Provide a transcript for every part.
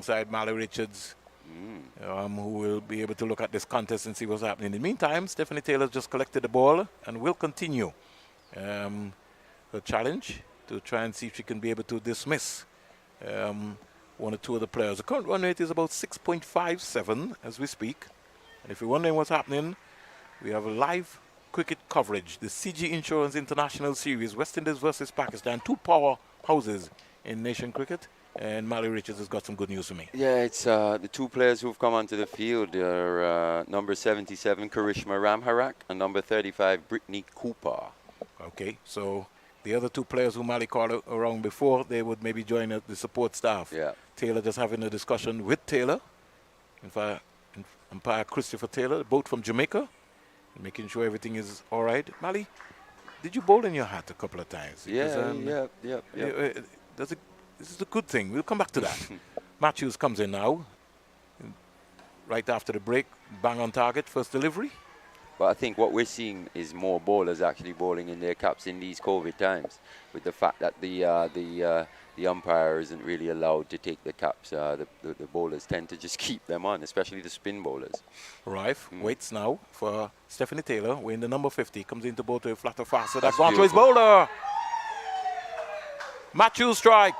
alongside Mally Richards, who will be able to look at this contest and see what's happening. In the meantime, Stephanie Taylor just collected the ball and will continue her challenge to try and see if she can be able to dismiss one or two of the players. The current run rate is about 6.57 as we speak. And if you're wondering what's happening, we have a live cricket coverage. The CG Insurance International Series, West Indies versus Pakistan, two powerhouses in nation cricket. And Mally Richards has got some good news for me. Yeah, it's the two players who've come onto the field are number 77, Karishma Ramharak, and number 35, Brittany Cooper. Okay, so the other two players who Mally called around before, they would maybe join the support staff. Yeah. Taylor just having a discussion with Taylor, umpire Christopher Taylor, both from Jamaica, making sure everything is all right. Mally, did you bowl in your hat a couple of times? Yeah. This is a good thing. We'll come back to that. Matthews comes in now, right after the break, bang on target, first delivery. But I think what we're seeing is more bowlers actually bowling in their caps in these COVID times, with the fact that the umpire isn't really allowed to take the caps. The bowlers tend to just keep them on, especially the spin bowlers. Rife waits now for Stephanie Taylor, weighing the number 50, comes into bowl to a flatter faster. That's his bowler. Matthews strike.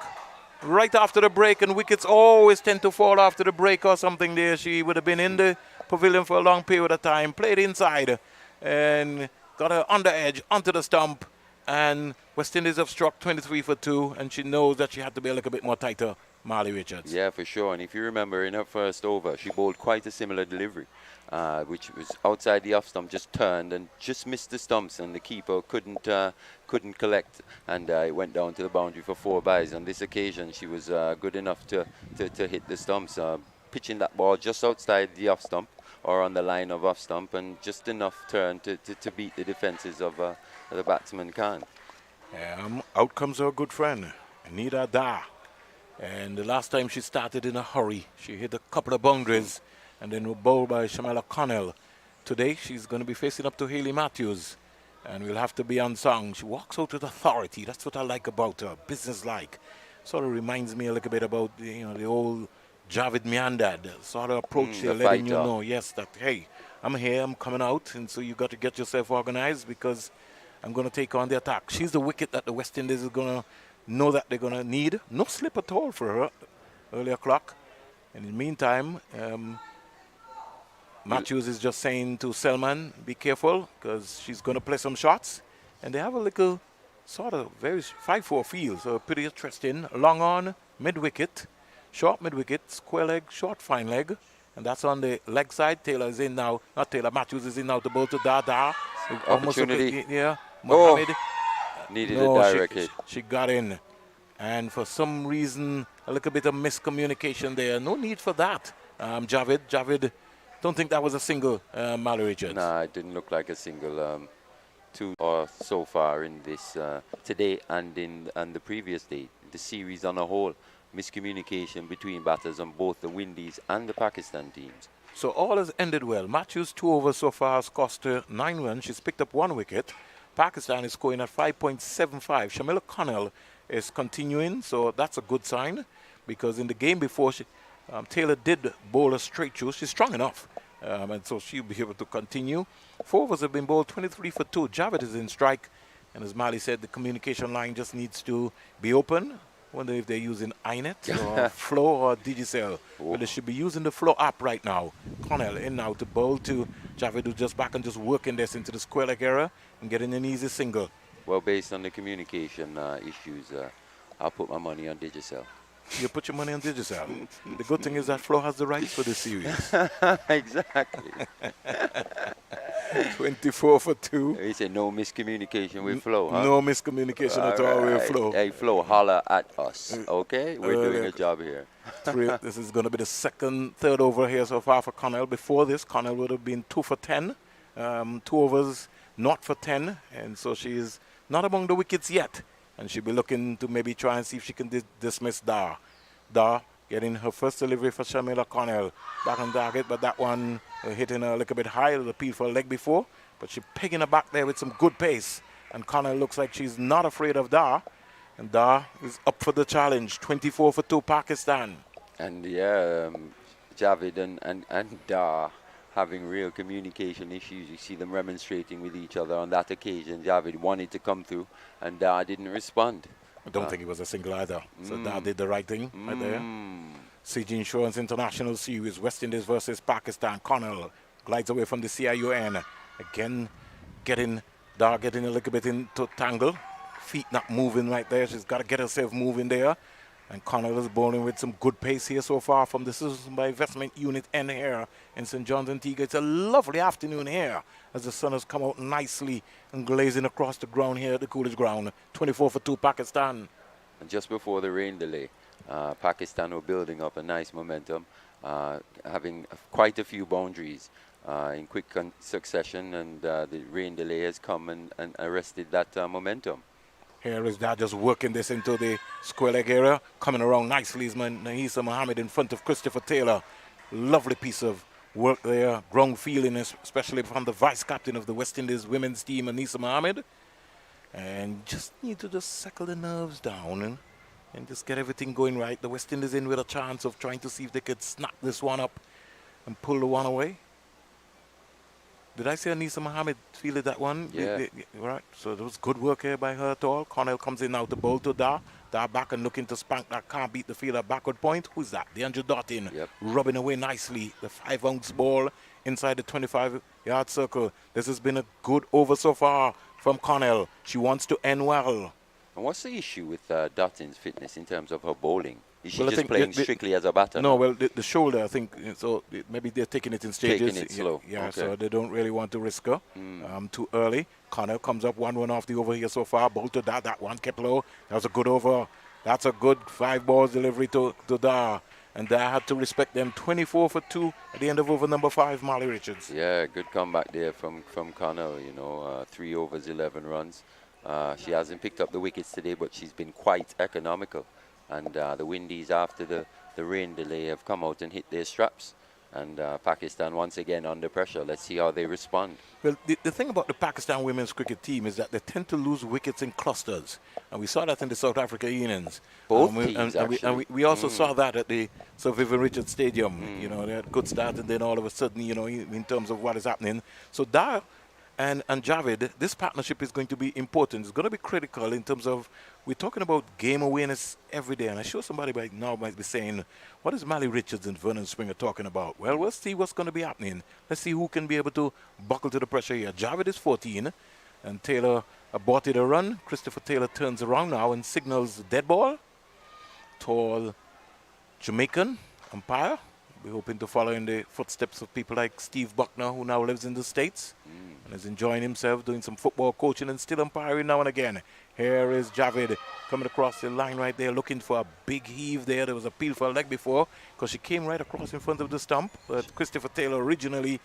Right after the break, and wickets always tend to fall after the break or something there. She would have been in the pavilion for a long period of time, played inside, and got her on the edge, onto the stump, and West Indies have struck 23 for 2, and she knows that she had to be a little bit more tighter, Mally Richards. Yeah, for sure, and if you remember, in her first over, she bowled quite a similar delivery, which was outside the off stump, just turned and just missed the stumps, and the keeper couldn't collect, and it went down to the boundary for 4 byes. On this occasion, she was good enough to hit the stumps, pitching that ball just outside the off stump or on the line of off stump, and just enough turn to beat the defenses of the batsman Khan. Out comes her good friend, Anita Da. And the last time she started in a hurry, she hit a couple of boundaries and then was bowled by Shamela Connell. Today, she's going to be facing up to Hayley Matthews, and will have to be unsung. She walks out with authority. That's what I like about her, business-like. Sort of reminds me a little bit about the old Javed Miandad sort of approach there, letting you know, yes, that, hey, I'm here, I'm coming out, and so you got to get yourself organized because I'm going to take on the attack. She's the wicket that the West Indies is going to know that they're going to need. No slip at all for her early o'clock. And in the meantime, Matthews is just saying to Selman, be careful, because she's going to play some shots. And they have a little sort of very 5-4 field, so pretty interesting. Long on, mid-wicket, short mid-wicket, square leg, short fine leg. And that's on the leg side. Taylor is in now. Not Taylor, Matthews is in now to bowl to Dada. Opportunity. Yeah, Mohammed. Needed a direct hit. She got in. And for some reason, a little bit of miscommunication there. No need for that. Javed, don't think that was a single, Mally Richards. Nah, it didn't look like a single. Two or so far in this today and the previous day. The series on a whole, miscommunication between batters on both the Windies and the Pakistan teams. So all has ended well. Matthews 2 overs so far has cost her 9 runs. She's picked up 1 wicket. Pakistan is scoring at 5.75. Shamila Connell is continuing, so that's a good sign, because in the game before, Taylor did bowl a straight through. She's strong enough, and so she'll be able to continue. 4 overs have been bowled, 23 for 2. Javed is in strike, and as Mally said, the communication line just needs to be open. Wonder if they're using iNet or Flow or Digicel. But they should be using the Flow app right now. Connell in now to bowl to Javed, who's just back and just working this into the square leg area and getting an easy single. Well, based on the communication issues, I'll put my money on Digicel. You put your money on Digicel. The good thing is that Flow has the rights for this series. Exactly. 24 for 2. He said no miscommunication with Flow, huh? No miscommunication at all with Flow. Hey, Flow, holler at us, okay? We're doing a job here. This is going to be the third over here so far for Connell. Before this, Connell would have been 2 for 10. 2 overs, not for 10. And so she's not among the wickets yet. And she'll be looking to maybe try and see if she can dismiss Dar. Dar getting her first delivery for Shamila Connell. Back on target, but that one hitting her a little bit high. The appeal for a leg before. But she's pegging her back there with some good pace. And Connell looks like she's not afraid of Dar. And Dar is up for the challenge. 24 for 2 Pakistan. And yeah, Javid and Dar having real communication issues. You see them remonstrating with each other on that occasion. Javid wanted to come through, and Dar didn't respond. I don't think it was a single either. So that did the right thing right there. CG Insurance International Series, West Indies versus Pakistan. Connell glides away from the CIUN. Again, getting a little bit into tangle. Feet not moving right there. She's got to get herself moving there. And Connell is bowling with some good pace here so far from the Citizens by Investment Unit N here in St. John's Antigua. It's a lovely afternoon here as the sun has come out nicely and glazing across the ground here at the Coolidge Ground. 24 for 2 Pakistan. And just before the rain delay, Pakistan were building up a nice momentum, having quite a few boundaries in quick succession, and the rain delay has come and arrested that momentum. Here is that just working this into the square leg area. Coming around nicely is Nahisa Mohammed in front of Christopher Taylor. Lovely piece of work there. Ground feeling, especially from the vice captain of the West Indies women's team, Anisa Mohammed. And just need to just settle the nerves down and just get everything going right. The West Indies in with a chance of trying to see if they could snap this one up and pull the one away. Did I say Anisa Mohammed fielded that one? Yeah. Right. So there was good work here by her at all. Cornell comes in now to bowl to Dar. Dar back and looking to spank that. Can't beat the fielder backward point. Who's that? DeAndre Dottin. Yep. Rubbing away nicely. The 5-ounce ball inside the 25-yard circle. This has been a good over so far from Cornell. She wants to end well. And what's the issue with Dottin's fitness in terms of her bowling? Is she Well, I just think playing strictly as a batter? No, well, the shoulder, I think, so maybe they're taking it in stages. Taking it slow. Yeah, Okay. so they don't really want to risk her too early. Connell comes up 1-1 off the over here so far. Bolt to that one kept low. That was a good over. That's a good 5-ball delivery to Dar. And Dar had to respect them. 24 for 2 at the end of over number 5, Molly Richards. Yeah, good comeback there from Connell, 3 overs, 11 runs. She hasn't picked up the wickets today, but she's been quite economical. And the Windies, after the rain delay, have come out and hit their straps. And Pakistan once again under pressure. Let's see how they respond. Well, the thing about the Pakistan women's cricket team is that they tend to lose wickets in clusters. And we saw that in the South Africa innings. Both teams, actually. We also saw that at the Sir Vivian Richards Stadium. They had a good start, and then all of a sudden, in terms of what is happening. So Dar and Javid, this partnership is going to be important. It's going to be critical in terms of, we're talking about game awareness every day. And I'm sure somebody right now might be saying, what is Molly Richards and Vernon Springer talking about? Well, we'll see what's going to be happening. Let's see who can be able to buckle to the pressure here. Javid is 14, and Taylor aborted a run. Christopher Taylor turns around now and signals dead ball. Tall Jamaican umpire. We're hoping to follow in the footsteps of people like Steve Buckner, who now lives in the States and is enjoying himself, doing some football coaching and still umpiring now and again. Here is Javid coming across the line right there, looking for a big heave there. There was a peel for a leg before because she came right across in front of the stump. But Christopher Taylor originally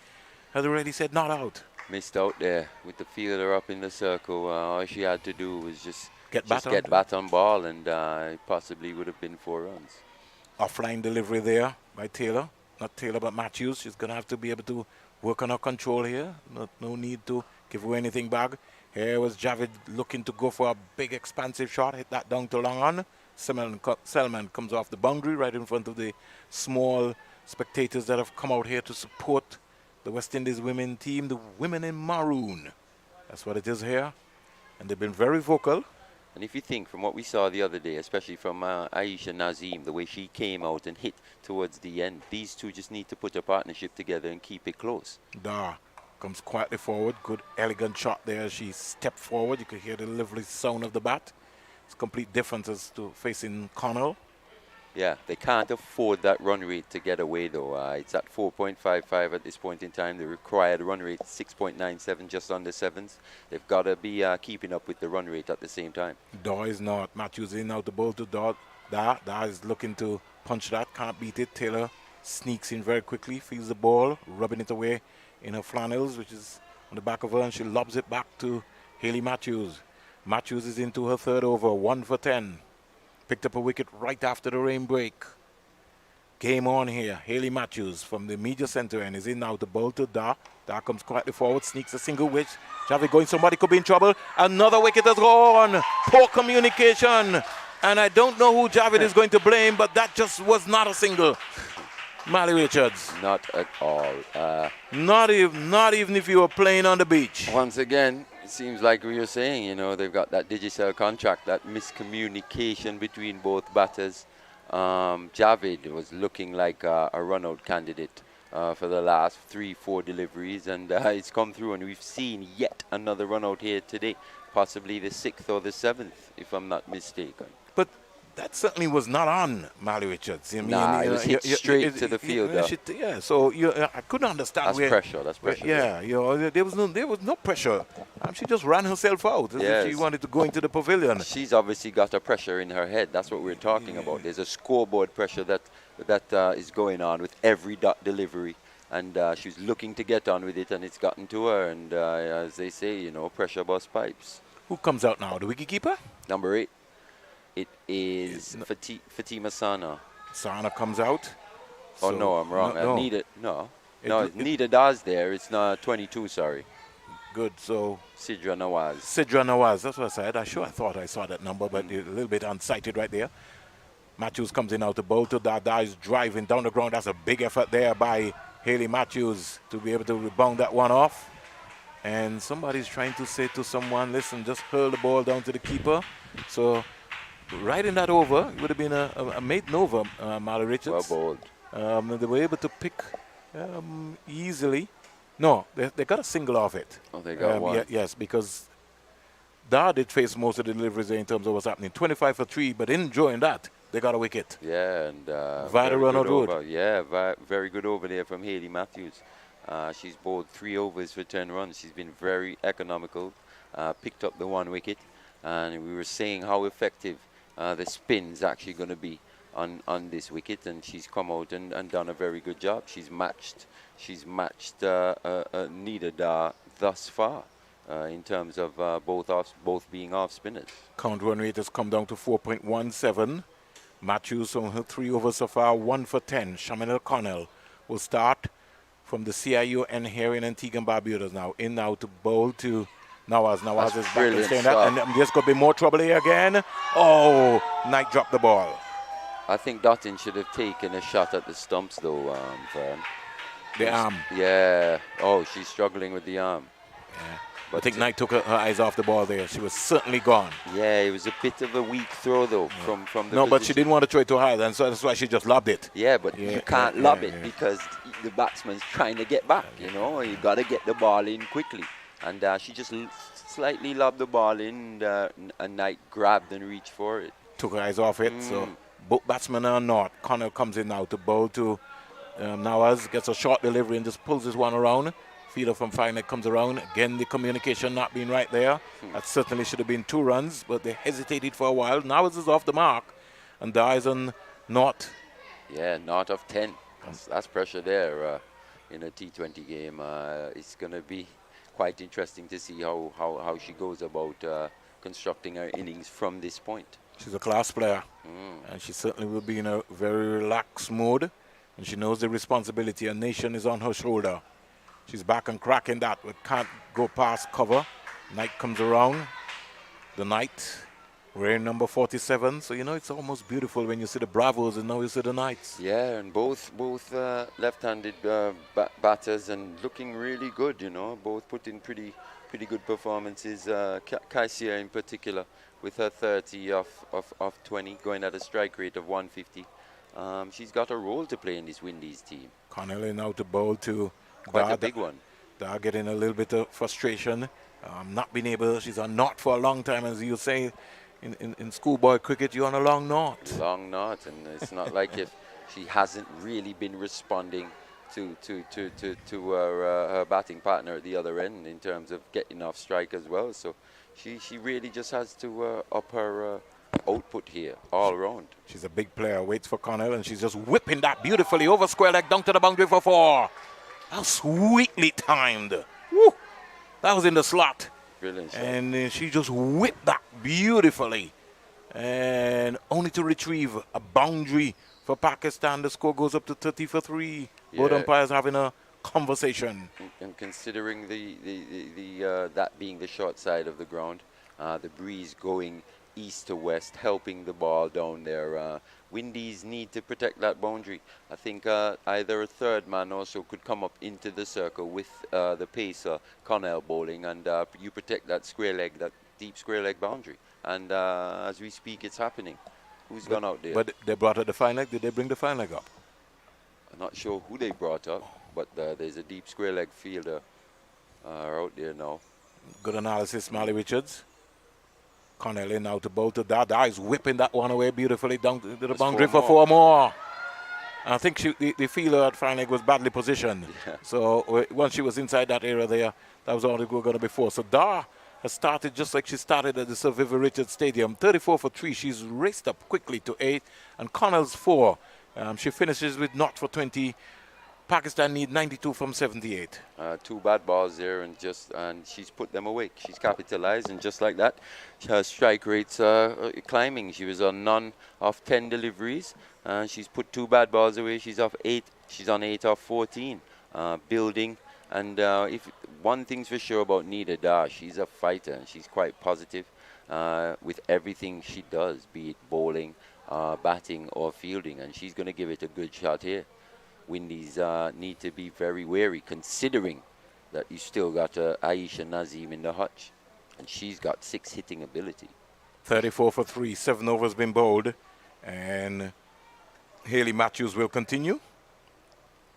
had already said not out. Missed out there with the fielder up in the circle. All she had to do was just Get bat on ball, and it possibly would have been 4 runs. Offline delivery there by Taylor. Not Taylor, but Matthews. She's going to have to be able to work on her control here. No need to give away anything back. Here was Javid looking to go for a big expansive shot. Hit that down to long on. Selman comes off the boundary right in front of the small spectators that have come out here to support the West Indies women team, the women in maroon. That's what it is here. And they've been very vocal. And if you think from what we saw the other day, especially from Aisha Nazim, the way she came out and hit towards the end, these two just need to put a partnership together and keep it close. Dar comes quietly forward. Good, elegant shot there. She stepped forward. You could hear the lovely sound of the bat. It's complete difference as to facing Connell. Yeah, they can't afford that run rate to get away, though. It's at 4.55 at this point in time. The required run rate is 6.97, just under 7s. They've got to be keeping up with the run rate at the same time. Dar is not. Matthews in out the ball to Dar. Dar is looking to punch that. Can't beat it. Taylor sneaks in very quickly, feels the ball, rubbing it away in her flannels, which is on the back of her, and she lobs it back to Hayley Matthews. Matthews is into her third over, 1 for 10. Picked up a wicket right after the rain break. Game on here. Hayley Matthews from the media center and is in now to bowl to Dar. Dar comes quietly forward, sneaks a single which. Javid going, somebody could be in trouble. Another wicket has gone. Poor communication And I don't know who Javid is going to blame, but that just was not a single. Mally Richards. Not at all. Not even if you were playing on the beach. Once again, it seems like we were saying, you know, they've got that Digicel contract, that miscommunication between both batters. Javid was looking like a run-out candidate for the last 3-4 deliveries, and it's come through, and we've seen yet another run-out here today, possibly the 6th or the 7th, if I'm not mistaken. But that certainly was not on Mally Richards. I mean, Nah, it was hit straight to the field. Yeah, so I couldn't understand. That's pressure. That's pressure. Yeah, you know, there was no pressure. She just ran herself out as if she wanted to go into the pavilion. She's obviously got a pressure in her head. That's what we're talking about. There's a scoreboard pressure that is going on with every dot delivery, and she's looking to get on with it, and it's gotten to her. And as they say, you know, pressure bust pipes. Who comes out now? The wicketkeeper? Number 8. It is Fatima Sana. Sana comes out. Oh, no, I'm wrong. No. Nida Daz there. It's not 22, sorry. Good, so... Sidra Nawaz. Sidra Nawaz, that's what I said. I thought I saw that number, but a little bit unsighted right there. Matthews comes in out to bowl to Dada is driving down the ground. That's a big effort there by Haley Matthews to be able to rebound that one off. And somebody's trying to say to someone, listen, just hurl the ball down to the keeper. So... Riding that over, it would have been a maiden over, Mally Richards. Well bowled. They were able to pick easily. No, they got a single off it. Oh, they got one. Yes, because Dar did face most of the deliveries there in terms of what's happening. 25 for 3, but in enjoying that, they got a wicket. Yeah, and Via run out good. Yeah, very good over there from Haley Matthews. She's bowled 3 overs for 10 runs. She's been very economical, picked up the 1 wicket, and we were saying how effective the spin's actually going to be on this wicket, and she's come out and done a very good job. She's matched Nida Dar thus far in terms of both being off spinners. Count run rate has come down to 4.17. Matthews on her 3 overs so far, 1 for 10. Shamil Connell will start from the CIU and here in Antigua and Barbuda now. In now to bowl to Nawaz. Nawaz is back and staying that. And there's going to be more trouble here again. Oh, Knight dropped the ball. I think Dottin should have taken a shot at the stumps though, Vern. The arm. Yeah. Oh, she's struggling with the arm. Yeah. But I think Knight took her eyes off the ball there. She was certainly gone. Yeah, it was a bit of a weak throw though from the position. But she didn't want to throw it too high, and so that's why she just lobbed it. Yeah, but you can't lob it because the batsman's trying to get back, you know. You got to get the ball in quickly. And she just slightly lobbed the ball in, and Knight grabbed and reached for it. Took her eyes off it, so both batsmen are not. Connell comes in now to bowl to Nawaz, gets a short delivery and just pulls this one around. Fielder from Firenet comes around. Again, the communication not being right there. That certainly should have been 2 runs, but they hesitated for a while. Nawaz is off the mark, and the eyes on naught. Yeah, naught of 10. That's pressure there in a T20 game. It's going to be quite interesting to see how she goes about constructing her innings from this point. She's a class player, and she certainly will be in a very relaxed mood, and she knows the responsibility. A nation is on her shoulder. She's back and cracking that. We can't go past cover. Knight comes around. The Knight, wearing number 47. So, you know, it's almost beautiful when you see the Bravos and now you see the Knights. Yeah, and both left-handed batters and looking really good, you know. Both put in pretty good performances. Kaisia in particular with her 30 off 20, going at a strike rate of 150. She's got a role to play in this Windies team. Connelly now to bowl to quite a big one. They're getting a little bit of frustration. Not being able, she's on knot for a long time, as you say in schoolboy cricket, you're on a long knot. Long knot, and it's not like if she hasn't really been responding to her batting partner at the other end in terms of getting off strike as well. So she really just has to up her output here all around. She's a big player, waits for Connell, and she's just whipping that beautifully over square leg down to the boundary for 4. How sweetly timed. Woo! That was in the slot. Brilliant shot. And she just whipped that beautifully. And only to retrieve a boundary for Pakistan. The score goes up to 30 for 3. Yeah. Both umpires having a conversation. And considering that being the short side of the ground, the breeze going east to west, helping the ball down there. Windies need to protect that boundary. I think either a third man also could come up into the circle with the pacer, Connell bowling, and you protect that square leg, that deep square leg boundary. And as we speak, it's happening. Who's gone out there? But they brought out the fine leg. Did they bring the fine leg up? I'm not sure who they brought up, but there's a deep square leg fielder out there now. Good analysis, Marley Richards. Connell in now to bowl to Dada. Is whipping that one away beautifully down to the boundary for 4 more. And I think the fielder at fine leg was badly positioned. Yeah. So once she was inside that area there, that was all they were going to be for. So Dar has started just like she started at the Sir Vivian Richards Stadium. 34 for 3. She's raced up quickly to 8. And Connell's 4. She finishes with not for 20. Pakistan need 92 from 78. 2 bad balls there, and she's put them away. She's capitalized, and just like that, her strike rates are climbing. She was on none of 10 deliveries. She's put 2 bad balls away. She's off 8. She's on 8 off 14. Building, and if one thing's for sure about Nida Dar, she's a fighter, and she's quite positive with everything she does, be it bowling, batting, or fielding, and she's going to give it a good shot here. Windies need to be very wary, considering that you still got Aisha Nazim in the hutch, and she's got 6 hitting ability. 34 for 3, 7 overs been bowled, and Hayley Matthews will continue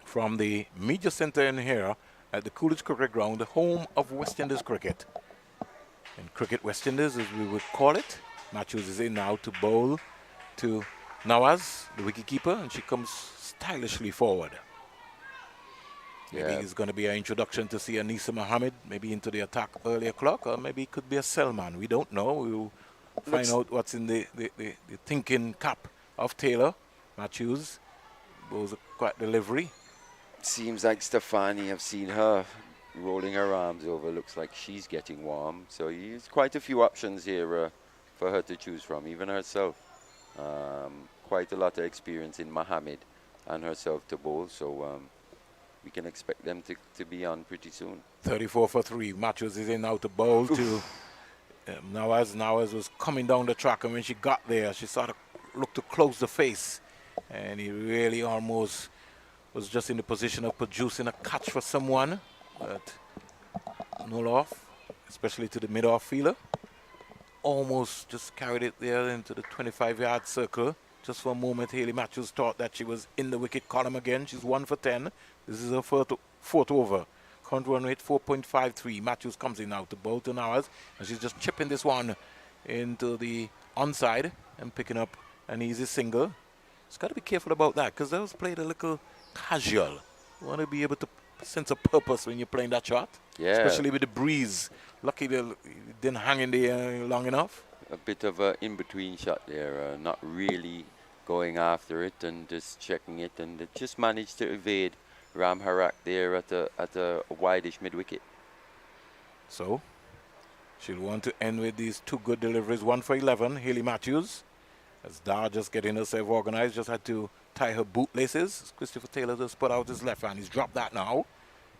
from the media centre in here at the Coolidge Cricket Ground, the home of West Indies cricket. And Cricket West Indies, as we would call it. Matthews is in now to bowl to Nawaz, the wicketkeeper, and she comes stylishly forward. Maybe it's going to be an introduction to see Anisa Mohammed, maybe into the attack early o'clock, or maybe it could be a Selman. We don't know. We'll find out what's in the thinking cap of Taylor. Matthews goes a quiet delivery. Seems like Stefani, I've seen her rolling her arms over. Looks like she's getting warm. So there's quite a few options here for her to choose from, even herself. Quite a lot of experience in Mohammed and herself to bowl, so we can expect them to be on pretty soon. 34 for 3. Matthews is in now to bowl to Nawaz. Nawaz was coming down the track, and when she got there, she sort of looked to close the face, and he really almost was just in the position of producing a catch for someone, but no off, especially to the mid-off fielder. Almost just carried it there into the 25-yard circle. Just for a moment, Hayley Matthews thought that she was in the wicket column again. She's 1 for 10. This is her fourth over. Current run rate 4.53. Matthews comes in now to bowl to Nawaz, and she's just chipping this one into the onside and picking up an easy single. It's got to be careful about that, because that was played a little casual. You want to be able to sense a purpose when you're playing that shot, especially with the breeze. Lucky it didn't hang in there long enough. A bit of an in-between shot there, not really going after it and just checking it, and it just managed to evade Ram Harak there at a wide-ish mid-wicket. So she'll want to end with these 2 good deliveries. 1 for 11, Hayley Matthews. As Dar just getting herself organized, just had to tie her bootlaces. Christopher Taylor just put out his left hand. He's dropped that now.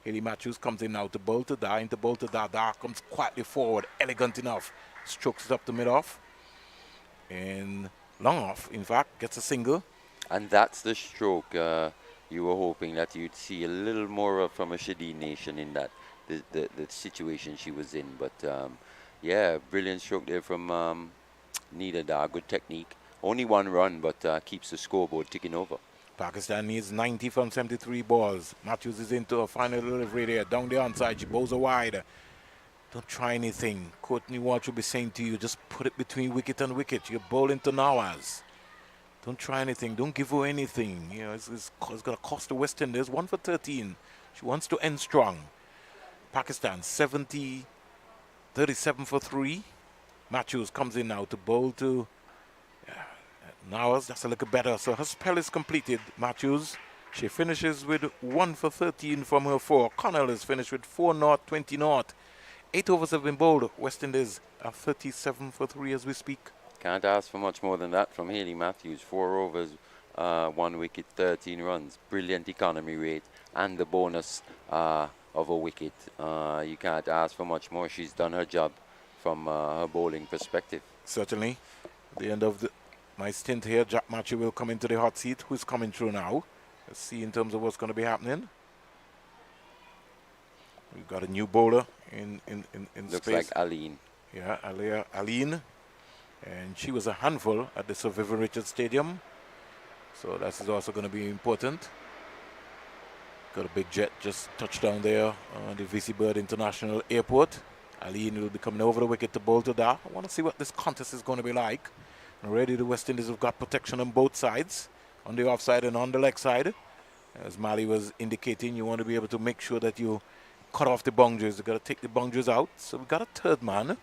Hayley Matthews comes in now to bowl to Dar, into bowl to Dar. Dar comes quietly forward, elegant enough. Strokes it up the mid-off. And long off, in fact, gets a single. And that's the stroke you were hoping that you'd see a little more of from a Shadeen Nation in that, the situation she was in. But, yeah, brilliant stroke there from Nida Dar. Good technique. Only 1 run, but keeps the scoreboard ticking over. Pakistan needs 90 from 73 balls. Matthews is into a final delivery there. Down the onside, she bowls a wide. Don't try anything. Courtney Watch will be saying to you, just put it between wicket and wicket. You're bowling to Nawaz. Don't try anything. Don't give her anything. You know, it's going to cost the West Indies. 1 for 13. She wants to end strong. Pakistan 37 for 3. Matthews comes in now to bowl to Nawaz. That's a little better. So her spell is completed, Matthews. She finishes with 1 for 13 from her 4. Connell is finished with 4-0, 20-0. 8 overs have been bowled. West Indies are 37 for 3 as we speak. Can't ask for much more than that from Hayley Matthews. 4 overs, 1 wicket, 13 runs. Brilliant economy rate and the bonus of a wicket. You can't ask for much more. She's done her job from her bowling perspective. Certainly. At the end of my stint here, Jack Matthew will come into the hot seat. Who's coming through now? Let's see in terms of what's going to be happening. We've got a new bowler in Looks space. like Aline. Yeah, Aline. And she was a handful at the Sir Vivian Richards Stadium. So that is also going to be important. Got a big jet just touched down there on the VC Bird International Airport. Aline will be coming over the wicket to bowl to that. I want to see what this contest is going to be like. Already the West Indies have got protection on both sides, on the offside and on the leg side. As Mali was indicating, you want to be able to make sure that you cut off the boundaries. You've got to take the boundaries out. So we've got a third man.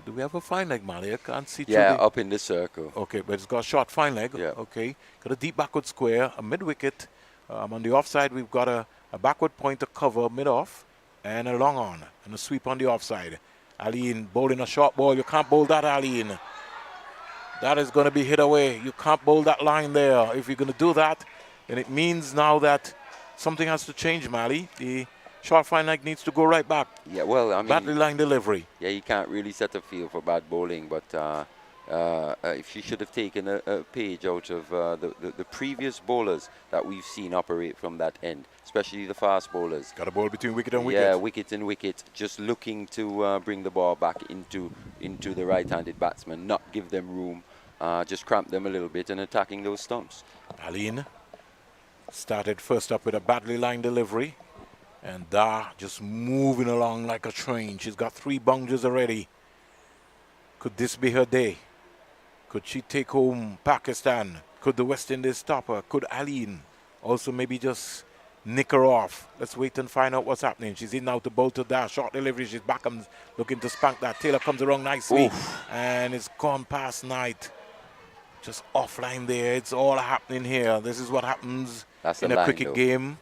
Do we have a fine leg, Mali? I can't see through Yeah, up in the circle. Okay, but it's got a short fine leg. Yeah. Okay. Got a deep backward square, a mid-wicket. On the offside, we've got a backward pointer cover mid-off and a long on and a sweep on the offside. Aline bowling a short ball. You can't bowl that, Aline. That is going to be hit away. You can't bowl that line there. If you're going to do that, then it means now that something has to change, Mali. The short fine leg needs to go right back. Yeah, well, I mean, Badly line delivery. yeah, you can't really set a field for bad bowling, but if she should have taken a page out of the previous bowlers that we've seen operate from that end, especially the fast bowlers. Got a ball between wicket and wicket. Yeah, wicket and wicket, just looking to bring the ball back into the right-handed batsman, not give them room, just cramp them a little bit and attacking those stumps. Aline started first up with a badly lined delivery. And Da just moving along like a train. She's got 3 boundaries already. Could this be her day? Could she take home Pakistan? Could the West Indies stop her? Could Aline also maybe just nick her off? Let's wait and find out what's happening. She's in now to bowl to Da. Short delivery. She's back and looking to spank that. Taylor comes around nicely. Oof. And it's gone past Knight. Just offline there. It's all happening here. This is what happens in a cricket game.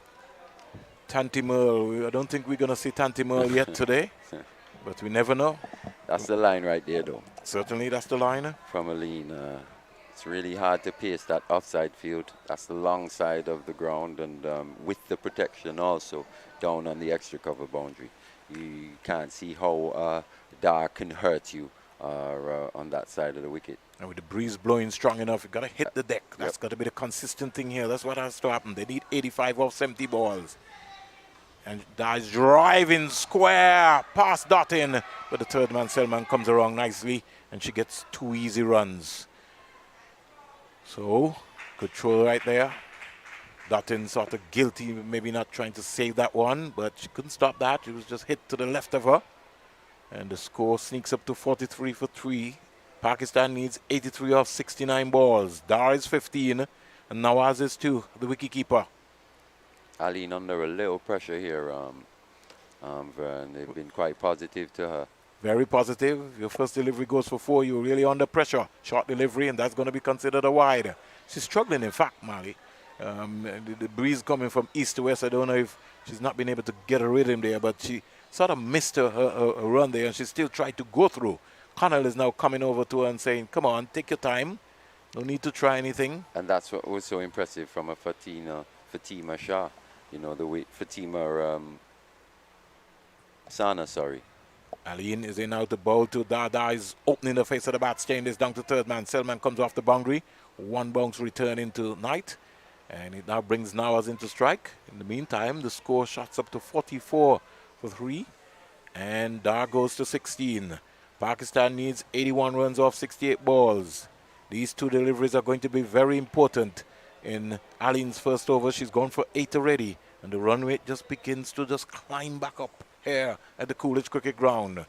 Tanti Merle. I don't think we're going to see Tanti Merle yet today, but we never know. That's the line right there, though. Certainly, that's the line. From Aline. It's really hard to pace that offside field. That's the long side of the ground, and with the protection also down on the extra cover boundary. You can't see how dark can hurt you on that side of the wicket. And with the breeze blowing strong enough, you've got to hit the deck. That's got to be the consistent thing here. That's what has to happen. They need 85 off 70 balls. And that's driving square past Dottin. But the third man, Selman, comes around nicely. And she gets 2 easy runs. So, good throw right there. Dottin sort of guilty, maybe not trying to save that one. But she couldn't stop that. It was just hit to the left of her. And the score sneaks up to 43 for 3. Pakistan needs 83 off 69 balls. Dar is 15. And Nawaz is 2, the wicketkeeper. Aline under a little pressure here, Vern. They've been quite positive to her. Very positive. Your first delivery goes for 4. You're really under pressure. Short delivery, and that's going to be considered a wide. She's struggling, in fact, Mali. The breeze coming from east to west. I don't know if she's not been able to get a rhythm there, but she sort of missed her run there, and she still tried to go through. Connell is now coming over to her and saying, come on, take your time. No need to try anything. And that's what was so impressive from a Fatima Shah. You know, the way Fatima Sana, sorry. Aline is in now to bowl to Dada. Is opening the face of the bat. Staying this down to third man. Selman comes off the boundary. 1 bounce return into Knight. And it now brings Nawaz into strike. In the meantime, the score shots up to 44 for 3. And Dar goes to 16. Pakistan needs 81 runs off 68 balls. These 2 deliveries are going to be very important. In Aline's first over, she's gone for 8 already. And the run rate just begins to just climb back up here at the Coolidge Cricket Ground.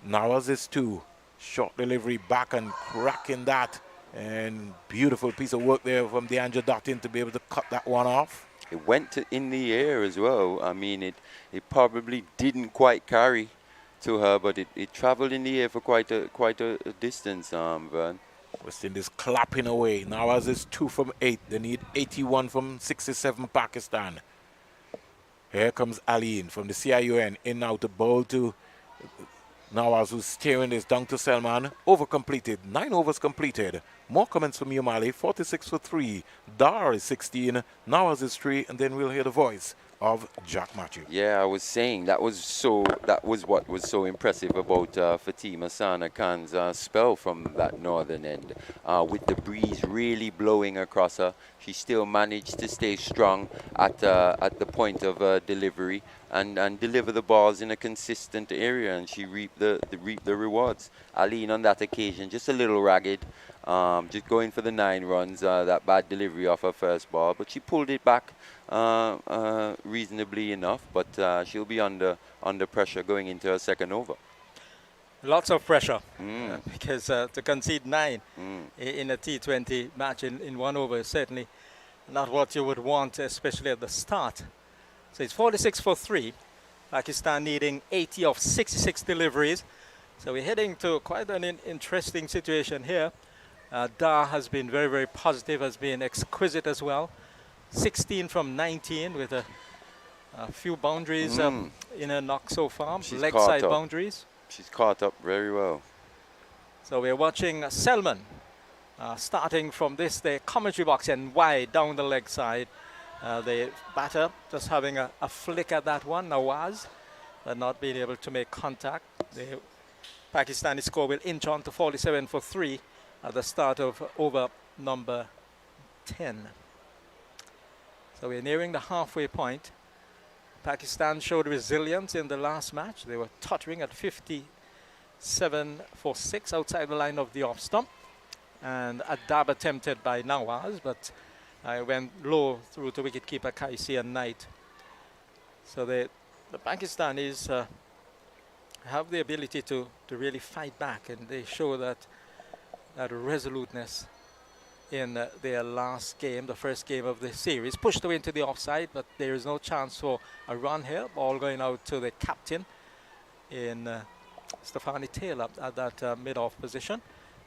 Nawaz is 2. Short delivery back and cracking that. And beautiful piece of work there from Deandra Dottin to be able to cut that one off. It went in the air as well. I mean, it probably didn't quite carry to her, but it traveled in the air for quite a distance, Vern. West Indies clapping away. Nawaz is 2 from 8. They need 81 from 67 Pakistan. Here comes Aline from the CIUN. In now to bowl to Nawaz, who's steering this down to Selman. Over completed. 9 overs completed. More comments from Mali. 46 for 3. Dar is 16. Nawaz is 3. And then we'll hear the voice of Jack Matthew. Yeah, I was saying that was what was so impressive about Fatima Sana Khan's spell from that northern end. With the breeze really blowing across her, she still managed to stay strong at the point of delivery and deliver the balls in a consistent area, and she reaped the rewards. Aline on that occasion just a little ragged. Just going for the 9 runs, that bad delivery off her first ball, but she pulled it back reasonably enough, but she'll be under pressure going into her second over. Lots of pressure because to concede 9 in a T20 match in 1 over is certainly not what you would want, especially at the start. So it's 46 for 3. Pakistan needing 80 of 66 deliveries. So we're heading to quite an interesting situation here. Dar has been very, very positive, has been exquisite as well. 16 from 19 with a few boundaries in her knock so far, leg side boundaries. She's caught up very well. So we're watching Selman starting from the commentary box and wide down the leg side. The batter just having a flick at that one, Nawaz, but not being able to make contact. The Pakistani score will inch on to 47 for 3 at the start of over number 10. So we're nearing the halfway point. Pakistan showed resilience in the last match. They were tottering at 57 for 6 outside the line of the off stump. And a dab attempted by Nawaz, but I went low through to wicketkeeper Kaisi and Knight. So the Pakistanis have the ability to really fight back, and they show that resoluteness in their last game, the first game of the series. Pushed away into the offside, but there is no chance for a run here. Ball going out to the captain in Stefani Taylor at that mid-off position.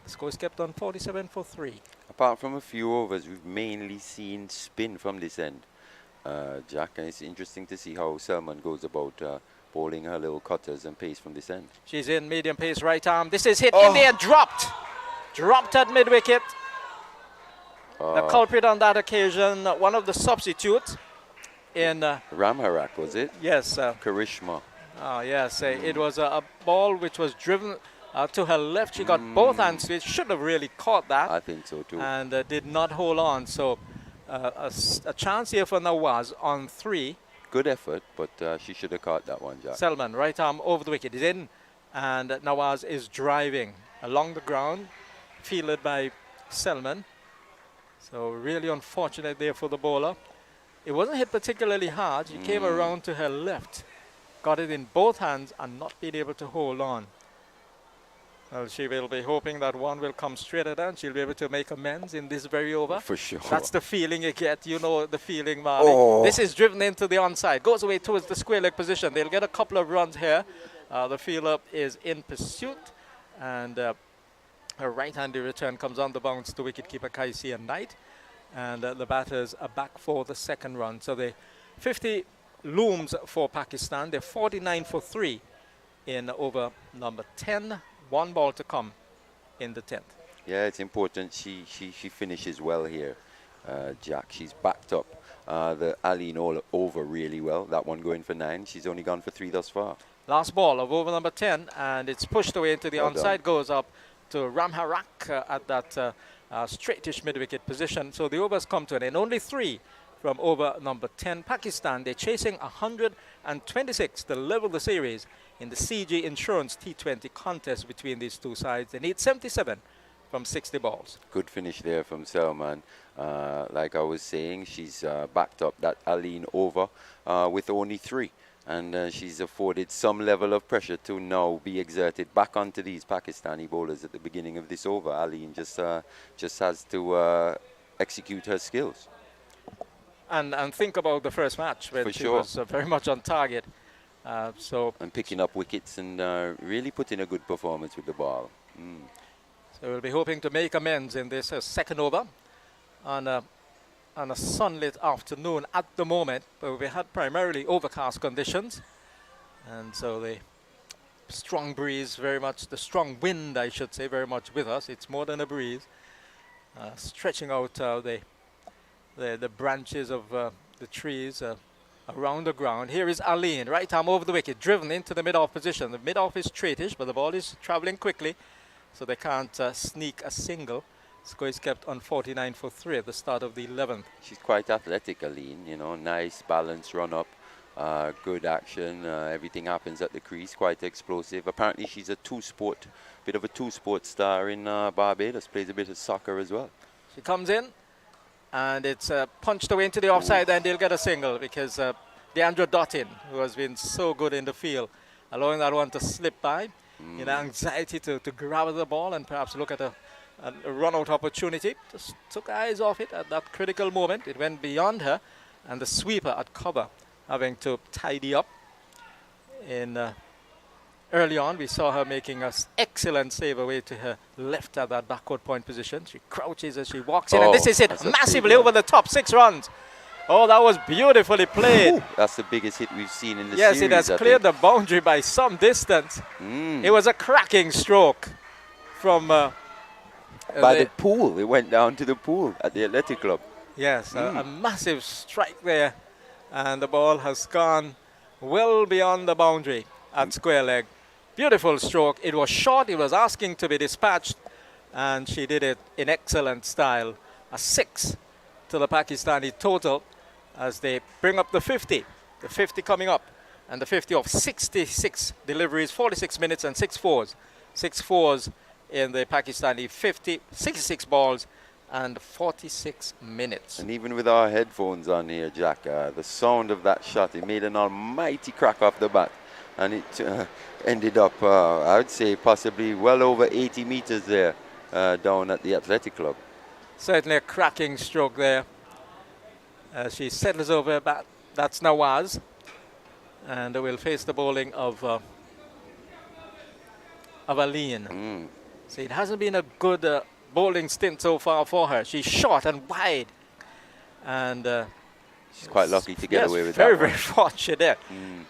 The score is kept on 47 for 3. Apart from a few overs, we've mainly seen spin from this end, Jack, and it's interesting to see how Selman goes about bowling her little cutters and pace from this end. She's in medium pace right arm. This is hit in there, dropped at mid-wicket. The culprit on that occasion, one of the substitutes in... Ramharak, was it? Yes. Karishma. Yes, it was a ball which was driven to her left. She got both hands to it. Should have really caught that. I think so too. And did not hold on. So a chance here for Nawaz on 3. Good effort, but she should have caught that one, Jack. Selman, right arm over the wicket, is in. And Nawaz is driving along the ground, fielded by Selman. So really unfortunate there for the bowler. It wasn't hit particularly hard. She came around to her left, got it in both hands and not being able to hold on. Well, she will be hoping that one will come straight at her and she'll be able to make amends in this very over. For sure. That's the feeling you get. You know the feeling, Marley. This is driven into the onside. Goes away towards the square leg position. They'll get a couple of runs here. The fielder is in pursuit. And a right-handed return comes on the bounce to wicketkeeper Kaisi and Knight. And the batters are back for the second run. So the 50 looms for Pakistan. They're 49 for 3 in over number 10. 1 ball to come in the 10th. Yeah, it's important she finishes well here, Jack. She's backed up the Aline all over really well. That one going for 9. She's only gone for 3 thus far. Last ball of over number 10, and it's pushed away into the onside. Goes up to Ramharak at that straightish mid-wicket position. So the overs come to an end. Only 3 from over number 10. Pakistan, they're chasing 126 to level the series in the CG Insurance T20 contest between these two sides. They need 77 from 60 balls. Good finish there from Selman. Like I was saying, she's backed up that Aline over with only 3. And she's afforded some level of pressure to now be exerted back onto these Pakistani bowlers at the beginning of this over. Aline just has to execute her skills. And think about the first match when she was very much on target. And picking up wickets and really putting a good performance with the ball. So we'll be hoping to make amends in this second over on a sunlit afternoon at the moment, but we had primarily overcast conditions, and so the strong breeze, very much the strong wind, I should say, very much with us. It's more than a breeze, stretching out the branches of the trees, around the ground. Here is Aline, right arm over the wicket, driven into the mid-off position. The mid-off is straightish, but the ball is travelling quickly, so they can't sneak a single. Score is kept on 49 for 3 at the start of the 11th. She's quite athletic, Aline, you know, nice balanced run up, good action, everything happens at the crease, quite explosive. Apparently she's a bit of a two-sport star in Barbados, plays a bit of soccer as well. She comes in, and it's punched away into the offside, and they'll get a single because Deandra Dottin, who has been so good in the field, allowing that one to slip by in anxiety to grab the ball and perhaps look at a run-out opportunity. Just took eyes off it at that critical moment. It went beyond her, and the sweeper at cover having to tidy up. Early on, we saw her making an excellent save away to her left at that backward point position. She crouches as she walks in, and this is it, massively over the top, 6 runs. Oh, that was beautifully played. Ooh, that's the biggest hit we've seen in the series. Yes, it has cleared the boundary by some distance. It was a cracking stroke from... by the pool. It went down to the pool at the Athletic Club. Yes, a massive strike there. And the ball has gone well beyond the boundary at square leg. Beautiful stroke. It was short. It was asking to be dispatched. And she did it in excellent style. A 6 to the Pakistani total as they bring up the 50. The 50 coming up. And the 50 of 66 deliveries, 46 minutes and 6 fours. 6 fours in the Pakistani 50, 66 balls and 46 minutes. And even with our headphones on here, Jack, the sound of that shot, it made an almighty crack off the bat. And it ended up, I would say, possibly well over 80 meters there down at the Athletic Club. Certainly a cracking stroke there. She settles over her bat. That's Nawaz. And we'll face the bowling of Aline. So it hasn't been a good bowling stint so far for her. She's short and wide. And she's quite lucky to get away with very, that. Very fortunate.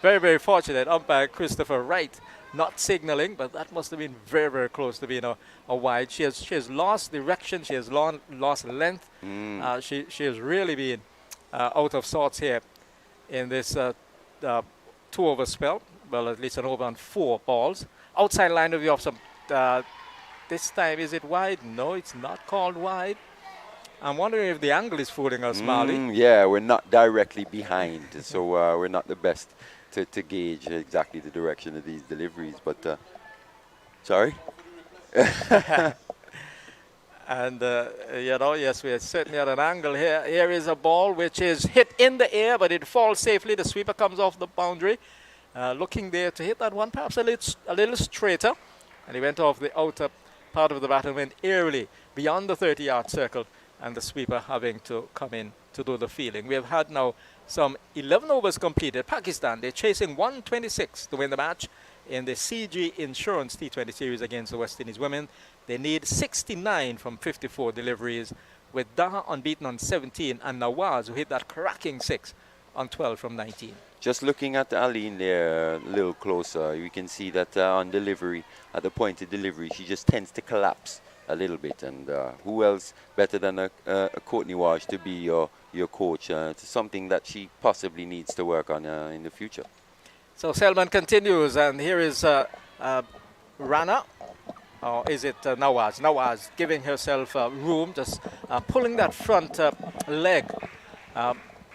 Very, very fortunate. Umpire Christopher Wright not signaling, but that must have been very, very close to being a wide. She has lost direction. She has lost length. She has really been out of sorts here in this 2-over spell. Well, at least an over on 4 balls. Outside line of the off some. This time, is it wide? No, it's not called wide. I'm wondering if the angle is fooling us, Marley. Yeah, we're not directly behind, so we're not the best to gauge exactly the direction of these deliveries. But, sorry? And, yes, we are certainly at an angle here. Here is a ball which is hit in the air, but it falls safely. The sweeper comes off the boundary. Looking there to hit that one, perhaps a little straighter. And he went off the outer part of the bat and went airily beyond the 30-yard circle, and the sweeper having to come in to do the fielding. We have had now some 11 overs completed. Pakistan, they're chasing 126 to win the match in the CG Insurance T20 series against the West Indies women. They need 69 from 54 deliveries, with Daha unbeaten on 17 and Nawaz, who hit that cracking 6 on 12 from 19. Just looking at Aline there a little closer, you can see that on delivery, at the point of delivery, she just tends to collapse a little bit. And who else better than a Courtney Walsh to be your coach? It's something that she possibly needs to work on in the future. So Selman continues, and here is Rana, or is it Nawaz? Nawaz giving herself room, just pulling that front leg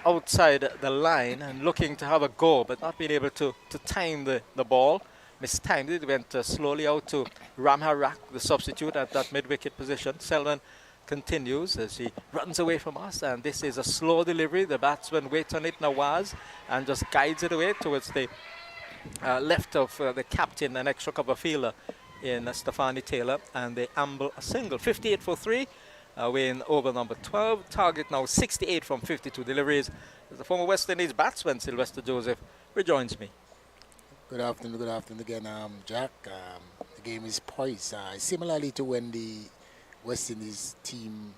outside the line and looking to have a go, but not being able to time the ball. Mistimed it, went slowly out to Ramharak, the substitute at that mid-wicket position. Selman continues as he runs away from us, and this is a slow delivery. The batsman waits on it, Nawaz, and just guides it away towards the left of the captain, an extra cover fielder in Stefani Taylor, and they amble a single. 58 for 3. Win over number 12. Target now 68 from 52 deliveries. The former West Indies batsman, Sylvester Joseph, rejoins me. Good afternoon again, Jack. The game is poised. Similarly to when the West Indies team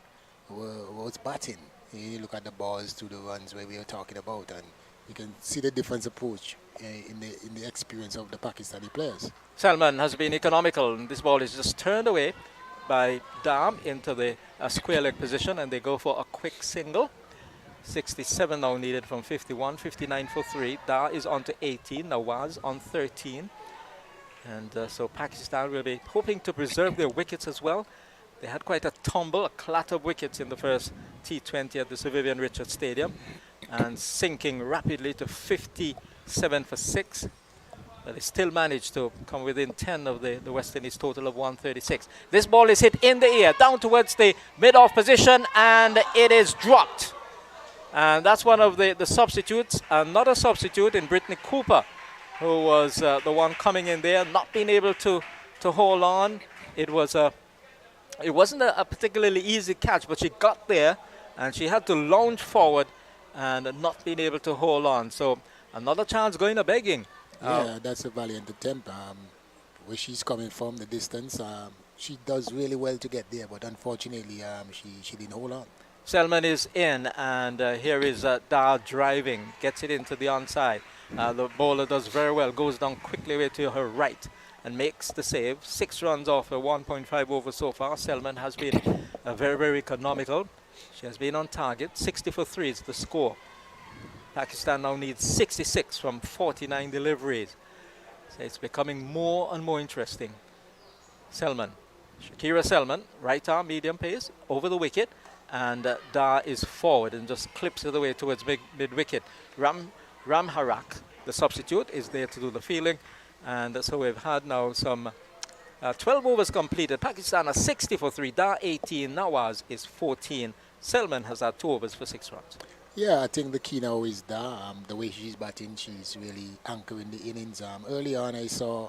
was batting. You look at the balls to the runs where we are talking about, and you can see the different approach in the experience of the Pakistani players. Salman has been economical, and this ball is just turned away by Dam into the square leg position, and they go for a quick single. 67 now needed from 51, 59 for 3. Da is on to 18, Nawaz on 13. And so Pakistan will be hoping to preserve their wickets as well. They had quite a tumble, a clatter of wickets in the first T20 at the Sir Vivian Richards Stadium, and sinking rapidly to 57 for 6. But they still managed to come within 10 of the West Indies total of 136. This ball is hit in the air, down towards the mid-off position, and it is dropped. And that's one of the substitutes, another substitute in Brittany Cooper, who was the one coming in there, not being able to hold on. It wasn't a particularly easy catch, but she got there, and she had to lounge forward and not being able to hold on. So another chance going a begging. Yeah, that's a valiant attempt. Where she's coming from, the distance, she does really well to get there, but unfortunately, she didn't hold on. Selman is in, and here is Da driving, gets it into the onside. The bowler does very well, goes down quickly away to her right and makes the save. 6 runs off a 1.5 over so far. Selman has been very, very economical. She has been on target. 60 for 3 is the score. Pakistan now needs 66 from 49 deliveries. So it's becoming more and more interesting. Selman, Shakira Selman, right arm, medium pace, over the wicket. And Da is forward and just clips it away towards mid-wicket. Ram Harak, the substitute, is there to do the fielding. And so we've had now some 12 overs completed. Pakistan are 60 for 3, Da 18, Nawaz is 14. Selman has had 2 overs for 6 runs. Yeah, I think the key now is Da. The way she's batting, she's really anchoring the innings. Early on, I saw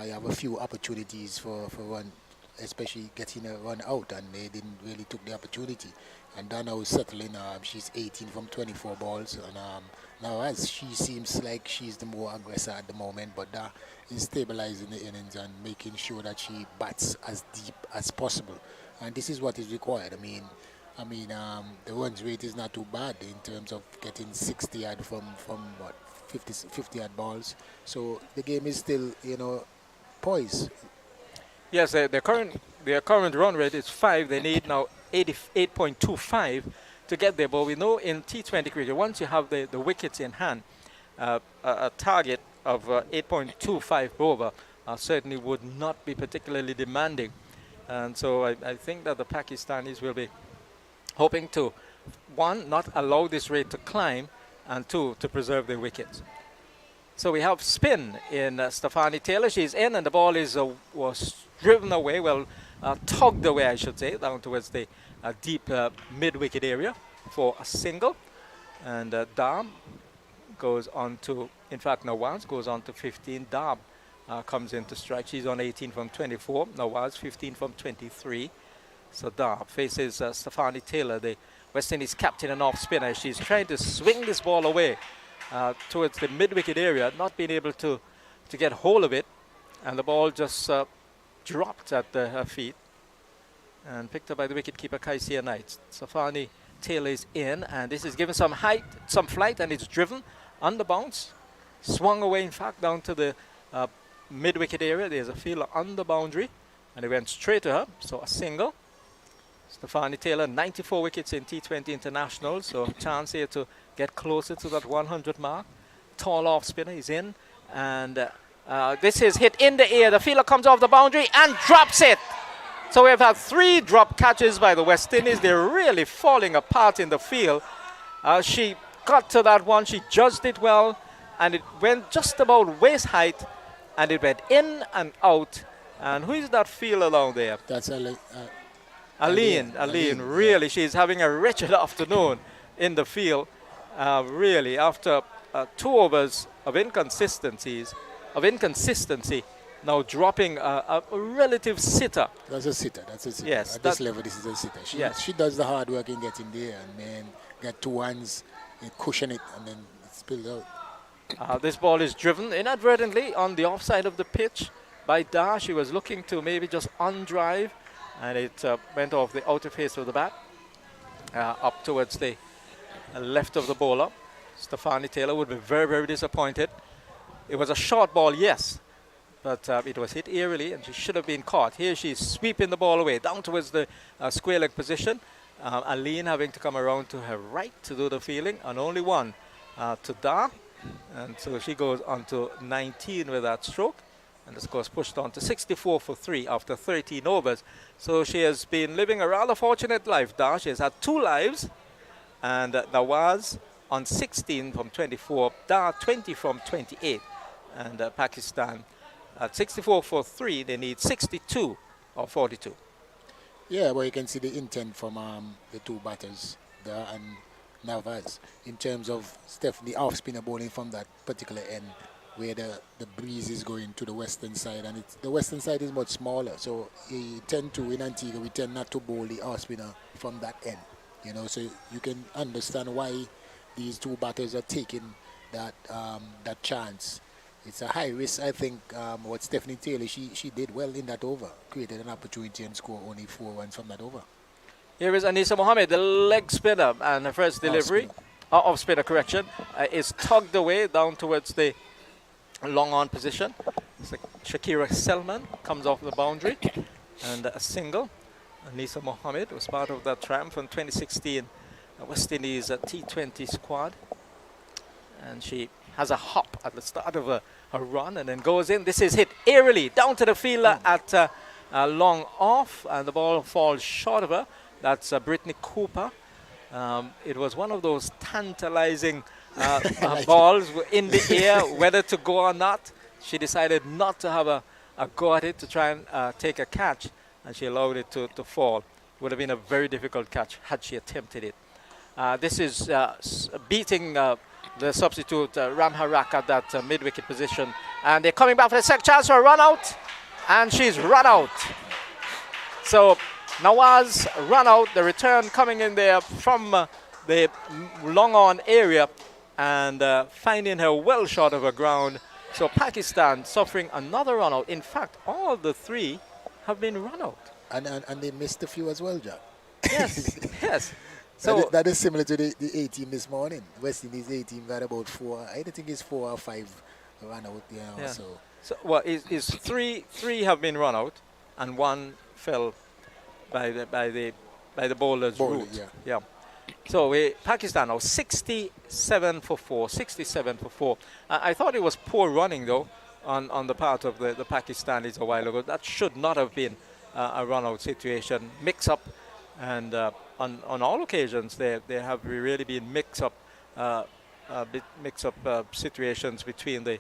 you have a few opportunities for run, especially getting a run out, and they didn't really took the opportunity. And Da now is settling. She's 18 from 24 balls, and now as she seems like she's the more aggressor at the moment, but Da is stabilizing the innings and making sure that she bats as deep as possible. And this is what is required. I mean, the runs rate is not too bad in terms of getting 60 yard from what 50 yard balls. So the game is still, poised. Yes, their current run rate is 5. They need now 88.25 to get there. But we know in T20 cricket, once you have the wickets in hand, a target of 8.25 per over certainly would not be particularly demanding. And so I think that the Pakistanis will be hoping to, 1, not allow this rate to climb, and 2, to preserve their wickets. So we have spin in Stefani Taylor. She's in, and the ball was driven away, tugged away, I should say, down towards the deep mid-wicket area for a single. And Da goes on to, in fact, Nawaz goes on to 15. Da comes in to strike. She's on 18 from 24. Nawaz 15 from 23. So Da faces Stefani Taylor, the West Indies captain and off-spinner. She's trying to swing this ball away towards the mid-wicket area, not being able to get hold of it. And the ball just dropped at her feet and picked up by the wicketkeeper Kaisia Knight. Stefani Taylor is in, and this is given some height, some flight, and it's driven on the bounce. Swung away, in fact, down to the mid-wicket area. There's a fielder on the boundary, and it went straight to her, so a single. Stefani Taylor, 94 wickets in T20 International, so chance here to get closer to that 100 mark. Tall off spinner is in, and this is hit in the air. The fielder comes off the boundary and drops it. So we've had 3 drop catches by the West Indies. They're really falling apart in the field. She got to that one, she judged it well, and it went just about waist height, and it went in and out. And who is that fielder down there? That's Aline, really, she's having a wretched afternoon in the field. Really, after 2 overs of inconsistency, now dropping a relative sitter. That's a sitter. Yes. At this level, this is a sitter. She does the hard work in getting there, and then get 2 hands, and cushion it, and then it spills out. This ball is driven inadvertently on the offside of the pitch by Da. She was looking to maybe just undrive, and it went off the outer face of the bat, up towards the left of the bowler. Stefani Taylor would be very, very disappointed. It was a short ball, yes, but it was hit eerily, and she should have been caught. Here she's sweeping the ball away, down towards the square leg position, Aline having to come around to her right to do the fielding, and only one to Da. And so she goes on to 19 with that stroke. And the score's pushed on to 64 for 3 after 13 overs. So she has been living a rather fortunate life, Da. She has had 2 lives. And Nawaz on 16 from 24, Da 20 from 28. And Pakistan at 64 for 3, they need 62 or 42. Yeah, well, you can see the intent from the 2 batters there and Navas in terms of Stephanie off spinner bowling from that particular end where the breeze is going to the western side, and the western side is much smaller, so in Antigua we tend not to bowl the off spinner from that end, you know, so you can understand why these 2 batters are taking that that chance. It's a high risk. I think what Stephanie Taylor, she did well in that over, created an opportunity and scored only 4 runs from that over. Here is Anisa Mohammed, the leg spinner, and her first delivery, off spinner correction, is tugged away down towards the long on position. So Shakira Selman comes off the boundary, and a single. Anisa Mohammed was part of that triumph in 2016 West Indies T20 squad, and she has a hop at the start of a run and then goes in. This is hit aerially down to the fielder at long off, and the ball falls short of her. That's Brittany Cooper. It was one of those tantalizing balls in the air, whether to go or not. She decided not to have a go at it to try and take a catch, and she allowed it to fall. Would have been a very difficult catch had she attempted it. This is beating the substitute Ram Harak at that mid-wicket position, and they're coming back for the second chance for a run out, and she's run out. So Nawaz run out, the return coming in there from the long on area, and finding her well short of her ground. So Pakistan suffering another run out. In fact, all the 3 have been run out. And they missed a few as well, Jack. Yes, yes. So that is similar to the A team this morning. West Indies A team got about 4, I think it's 4 or 5 run out, you know. Yeah. So well, is three have been run out, and 1 fell by the bowler's route. Yeah. So Pakistan now 67 for 4, 67 for 4. I thought it was poor running though on the part of the Pakistanis a while ago. That should not have been a run out situation. Mix up, and on all occasions there have really been mix up situations between the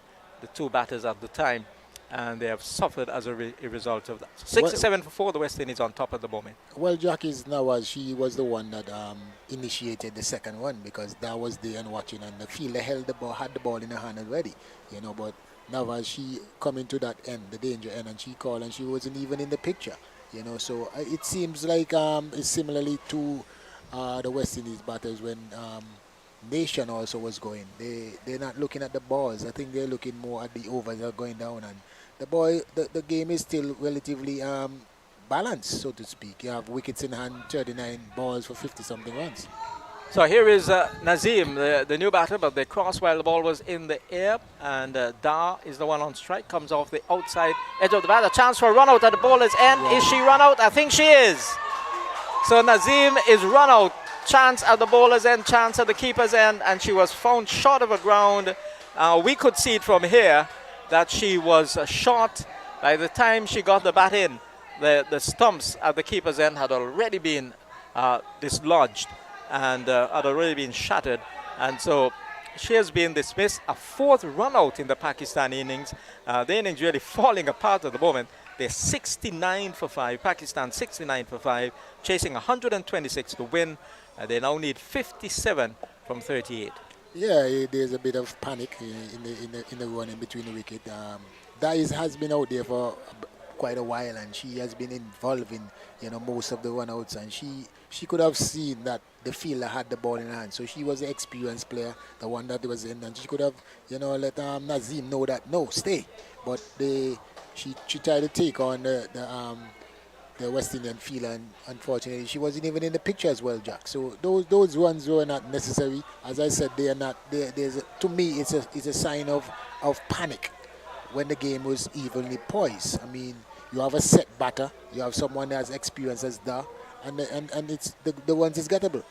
2 batters at the time, and they have suffered as a result of that. 67 for 4, the West Indies on top at the moment. Well, Jackie's Nawaz, she was the one that initiated the second one, because that was there and watching, and the fielder had the ball in her hand already, you know. But Nawaz, she coming to that end, the danger end, and she called, and she wasn't even in the picture, you know. So it seems like it's similarly to the West Indies batters when Nation also was going. They're not looking at the balls. I think they're looking more at the overs that are going down, and the game is still relatively balanced, so to speak. You have wickets in hand, 39 balls for 50-something runs. So here is Nazim, the new batter, but they crossed while the ball was in the air, and Da is the one on strike, comes off the outside edge of the bat. A chance for a run out at the bowler's end. Is she run out? I think she is. So Nazim is run out. Chance at the bowler's end, chance at the keeper's end, and she was found short of the ground. We could see it from here that she was short. By the time she got the bat in, the stumps at the keeper's end had already been dislodged and had already been shattered, and so she has been dismissed. A 4th run out in the Pakistan innings. The innings really falling apart at the moment. They're 69 for 5. Pakistan 69 for 5, chasing 126 to win. They now need 57 from 38. Yeah, there's a bit of panic in the run in between the wicket. Dice has been out there for quite a while, and she has been involved in, you know, most of the run-outs, and she could have seen that the fielder had the ball in hand, so she was the experienced player, the one that was in, and she could have, you know, let Nazim know that no, stay. But she tried to take on the West Indian fielder, and unfortunately she wasn't even in the picture as well, Jack. So those runs were not necessary. As I said, they are not. To me, it's a sign of panic when the game was evenly poised. I mean, you have a set batter, you have someone as experienced as that, and it's the ones is gettable.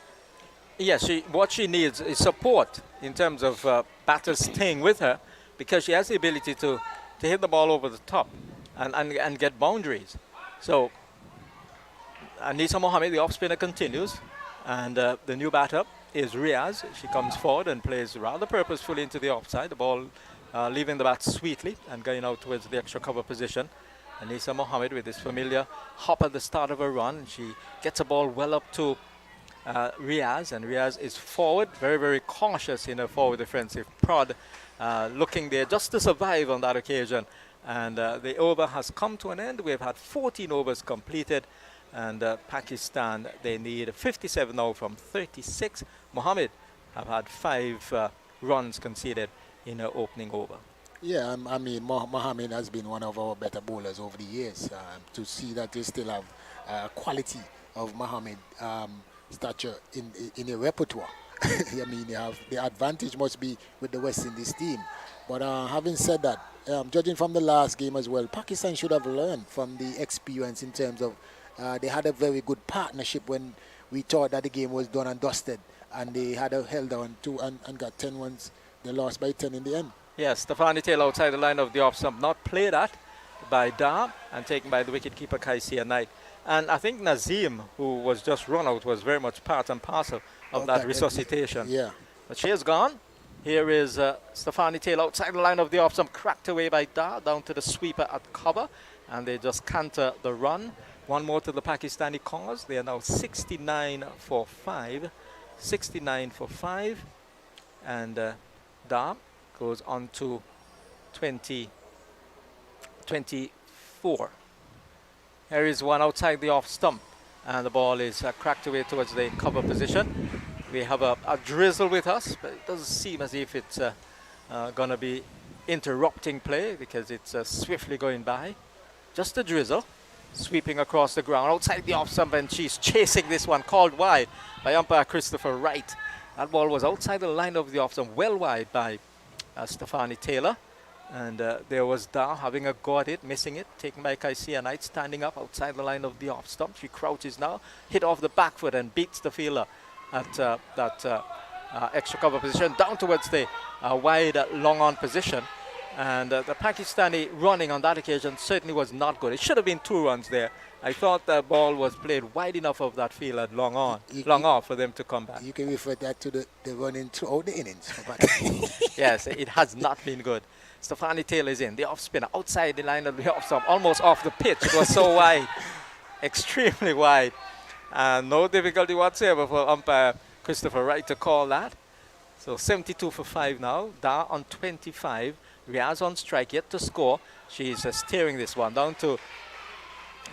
Yes, what she needs is support in terms of batters staying with her, because she has the ability to hit the ball over the top and get boundaries. So Anisa Mohammed, the off spinner, continues, and the new batter is Riaz. She comes forward and plays rather purposefully into the offside. The ball leaving the bat sweetly and going out towards the extra cover position. Anisa Mohammed with this familiar hop at the start of her run. She gets a ball well up to Riaz, and Riaz is forward, very, very cautious in her forward defensive prod, looking there just to survive on that occasion. And the over has come to an end. We've had 14 overs completed, and Pakistan, they need 57 now from 36. Mohammed have had 5 runs conceded in her opening over. Yeah, I mean, Mohammed has been one of our better bowlers over the years. To see that they still have quality of Mohammed stature in a repertoire. I mean, the advantage must be with the West Indies team. But having said that, judging from the last game as well, Pakistan should have learned from the experience in terms of they had a very good partnership when we thought that the game was done and dusted, and they had held on to and got 10 runs. They lost by 10 in the end. Yes, Stefani Taylor outside the line of the off stump, not played at by Dar and taken by the wicketkeeper Kaisia Knight. And I think Nazim, who was just run out, was very much part and parcel of that resuscitation. Yeah. But she is gone. Here is Stefani Taylor outside the line of the off stump, cracked away by Dar, down to the sweeper at cover. And they just canter the run. One more to the Pakistani cause. They are now 69 for 5. 69 for 5. And Dar goes on to 24. Here is one outside the off stump, and the ball is cracked away towards the cover position. We have a drizzle with us, but it doesn't seem as if it's going to be interrupting play, because it's swiftly going by. Just a drizzle, sweeping across the ground outside the off stump, and she's chasing this one, called wide by umpire Christopher Wright. That ball was outside the line of the off stump, well wide by Stefani Taylor. And there was Dar having a go at it, missing it, taken by Kaisia Knight, standing up outside the line of the off stump. She crouches now, hit off the back foot and beats the fielder at that extra cover position, down towards the wide long on position. And the Pakistani running on that occasion certainly was not good. It should have been 2 runs there. I thought the ball was played wide enough of that field at long off for them to come back. You can refer that to the running throughout the innings. Yes, it has not been good. Stefani Taylor is in, the off spinner, outside the line of the off stump, almost off the pitch. It was so wide, extremely wide. And no difficulty whatsoever for umpire Christopher Wright to call that. So 72 for 5 now. Dar on 25. Riaz on strike, yet to score. She's steering this one down to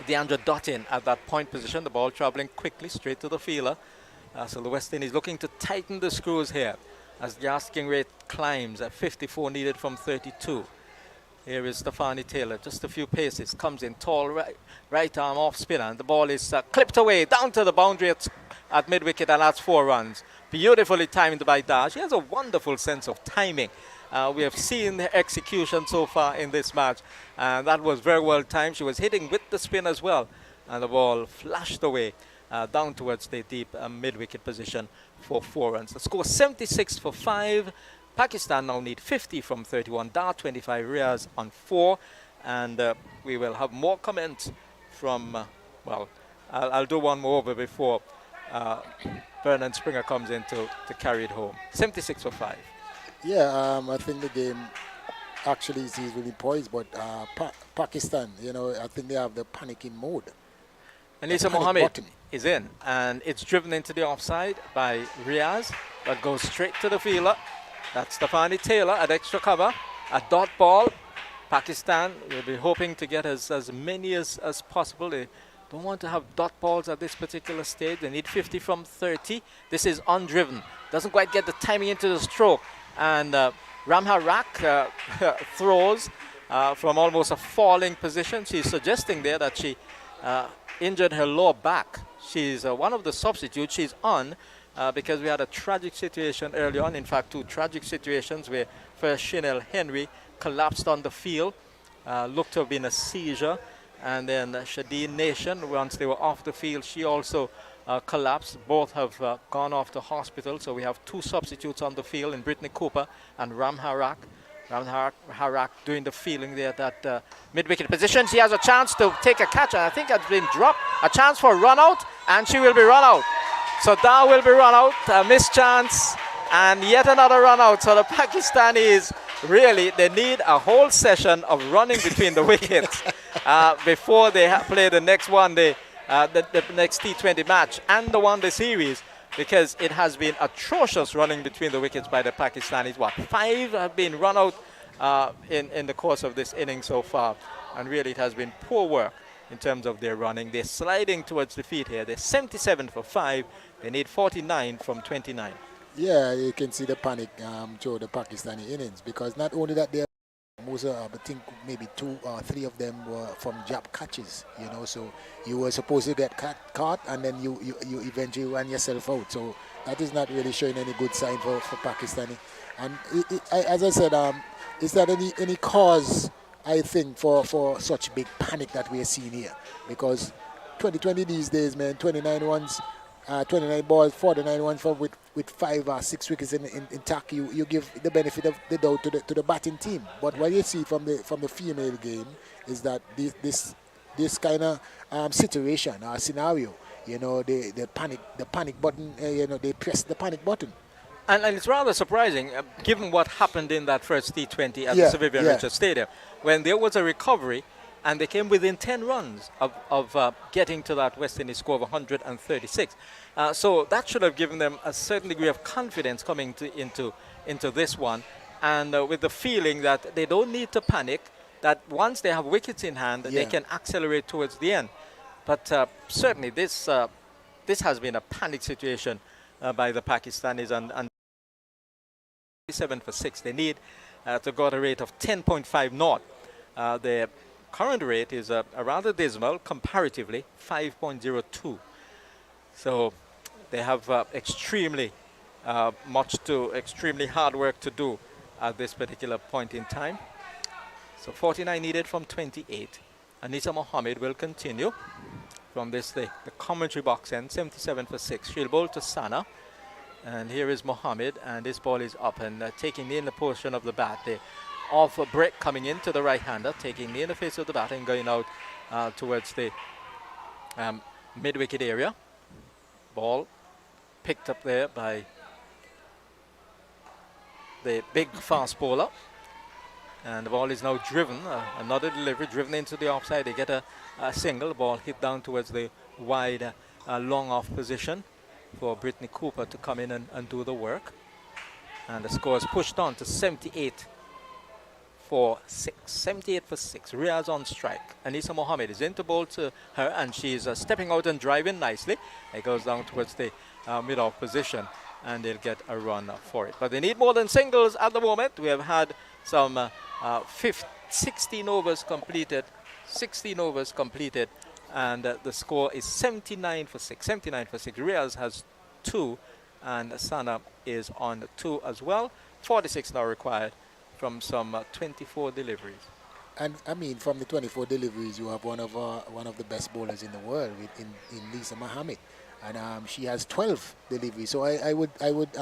Deandra Dottin at that point position. The ball traveling quickly straight to the fielder. So the West Indies looking to tighten the screws here as the asking rate climbs at 54 needed from 32. Here is Stefani Taylor, just a few paces, comes in tall, right arm off spinner, and the ball is clipped away down to the boundary at mid-wicket, and that's 4 runs. Beautifully timed by Dar. She has a wonderful sense of timing. We have seen the execution so far in this match, and that was very well timed. She was hitting with the spin as well, and the ball flashed away down towards the deep mid-wicket position for 4 runs. The score 76 for 5. Pakistan now need 50 from 31. Dar 25, Riaz on 4. And we will have more comments from, I'll do one more over before Vernon Springer comes in to carry it home. 76 for 5. Yeah, I think the game actually is really poised, but Pakistan, I think they have the panicking mode. Anisa Mohammed is in, and it's driven into the offside by Riaz, but goes straight to the fielder. That's Stefani Taylor at extra cover. A dot ball. Pakistan will be hoping to get as many as possible. They don't want to have dot balls at this particular stage. They need 50 from 30. This is undriven. Doesn't quite get the timing into the stroke. And Ramha Rak throws from almost a falling position. She's suggesting there that she injured her lower back. She's one of the substitutes. She's on because we had a tragic situation early on. In fact, 2 tragic situations where first Chanel Henry collapsed on the field. Looked to have been a seizure. And then Shadeen Nation, once they were off the field, she also collapsed. Both have gone off to hospital. So we have 2 substitutes on the field in Brittany Cooper and Ram Harak. Harak doing the feeling there at that mid-wicket position. She has a chance to take a catch, and I think it's been dropped. A chance for a run out, and she will be run out. So Dar will be run out, a missed chance, and yet another run out. So the Pakistanis really, they need a whole session of running between the wickets before they play the next one, the next T20 match and the one-day series, because it has been atrocious running between the wickets by the Pakistanis. What, 5 have been run out in the course of this inning so far, and really it has been poor work in terms of their running. They're sliding towards defeat here. They're 77 for 5. They need 49 from 29. Yeah, you can see the panic through the Pakistani innings, because not only that, they most I think maybe 2 or 3 of them were from jab catches, you know, so you were supposed to get caught and then you eventually ran yourself out. So that is not really showing any good sign for Pakistani. And as I said, is there any cause, I think, for such big panic that we are seeing here? Because 2020 these days, man, 29 ones, 29 balls, 49 ones with 5 or 6 wickets intact. You give the benefit of the doubt to the batting team. But what you see from the female game is that this kind of situation or scenario, you know, the panic button, you know, they press the panic button. And it's rather surprising, given what happened in that first T20 at the Sir Vivian Richards Stadium, when there was a recovery and they came within 10 runs of getting to that West Indies score of 136. So that should have given them a certain degree of confidence coming into this one, and with the feeling that they don't need to panic, that once they have wickets in hand, they can accelerate towards the end. But certainly this has been a panic situation by the Pakistanis, and 7 for 6. They need to go at a rate of 10.5 knot. Their current rate is a rather dismal, comparatively 5.02. So they have extremely hard work to do at this particular point in time. So 49 needed from 28. Anisa Mohammed will continue from this the commentary box end, 77 for 6. She'll bowl to Sana. And here is Mohammed, and this ball is up and taking the inner portion of the bat. The off a break coming into the right-hander, taking the interface of the bat and going out towards the mid-wicket area. Ball picked up there by the big fast bowler, and the ball is now driven, another delivery driven into the offside. They get a single. Ball hit down towards the wide long off position for Brittany Cooper to come in and do the work, and the score is pushed on to 78 for 6. 78 for 6. Riaz on strike. Anisa Mohammed is in to bowl to her, and she's stepping out and driving nicely. It goes down towards the mid-off position, and they'll get a run for it. But they need more than singles at the moment. We have had some 16 overs completed. 16 overs completed, and the score is 79 for 6. 79 for 6. Riaz has 2, and Sana is on 2 as well. 46 now required from some 24 deliveries. And I mean, from the 24 deliveries, you have one of the best bowlers in the world in Lisa Mohammed, and she has 12 deliveries. So I would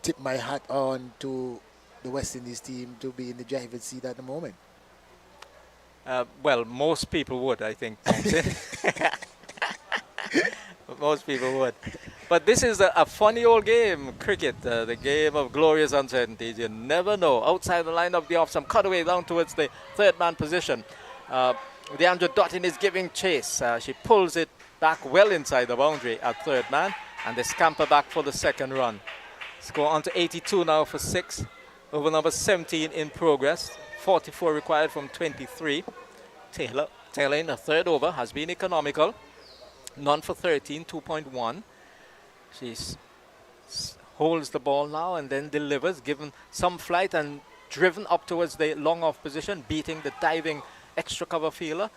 tip my hat on to the West Indies team to be in the driver's seat at the moment. Well, most people would, I think. Most people would. But this is a funny old game, cricket, the game of glorious uncertainties. You never know. Outside the line of the off, some cutaway down towards the third man position. Deandra Dottin is giving chase. She pulls it back well inside the boundary at third man, and they scamper back for the second run. Score on to 82 now for 6. Over number 17 in progress. 44 required from 23. Taylor in the third over has been economical. None for 13, 2.1. She holds the ball now and then delivers, given some flight and driven up towards the long off position, beating the diving extra cover fielder.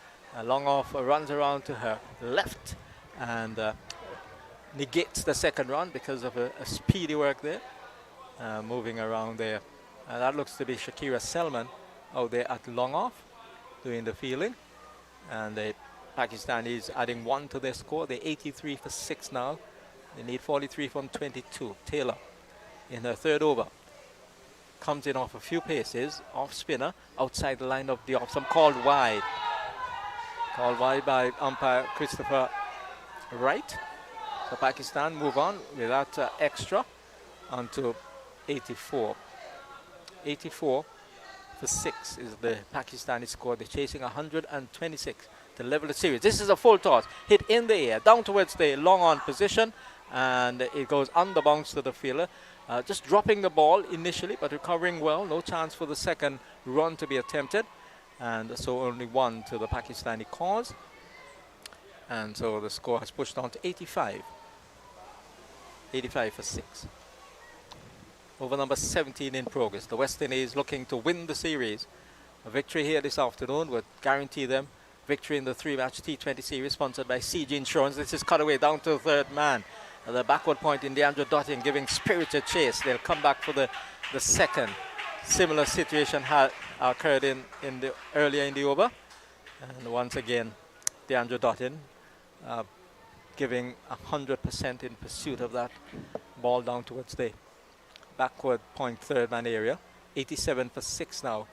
Long off runs around to her left and negates the second run because of a speedy work there. Moving around there. That looks to be Shakira Selman out there at long off doing the fielding. And the Pakistanis adding 1 to their score. They're 83 for 6 now. They need 43 from 22. Taylor in her third over comes in off a few paces, off spinner, outside the line of the off stump, called wide. Called wide by umpire Christopher Wright. So Pakistan move on with that extra onto 84. 84 for 6 is the Pakistani score. They're chasing 126 to level the series. This is a full toss, hit in the air, down towards the long on position, and it goes under bounce to the fielder. Just dropping the ball initially, but recovering well. No chance for the second run to be attempted. And so only 1 to the Pakistani cause. And so the score has pushed on to 85. 85 for 6. Over number 17 in progress. The West Indies looking to win the series. A victory here this afternoon would guarantee them victory in the 3-match T20 series sponsored by CG Insurance. This is cut away down to the third man. The backward point in Deandra Dottin giving spirited chase. They'll come back for the second. Similar situation had occurred in the earlier in the over. And once again, Deandra Dottin giving 100% in pursuit of that ball down towards the backward point third man area. 87 for 6 now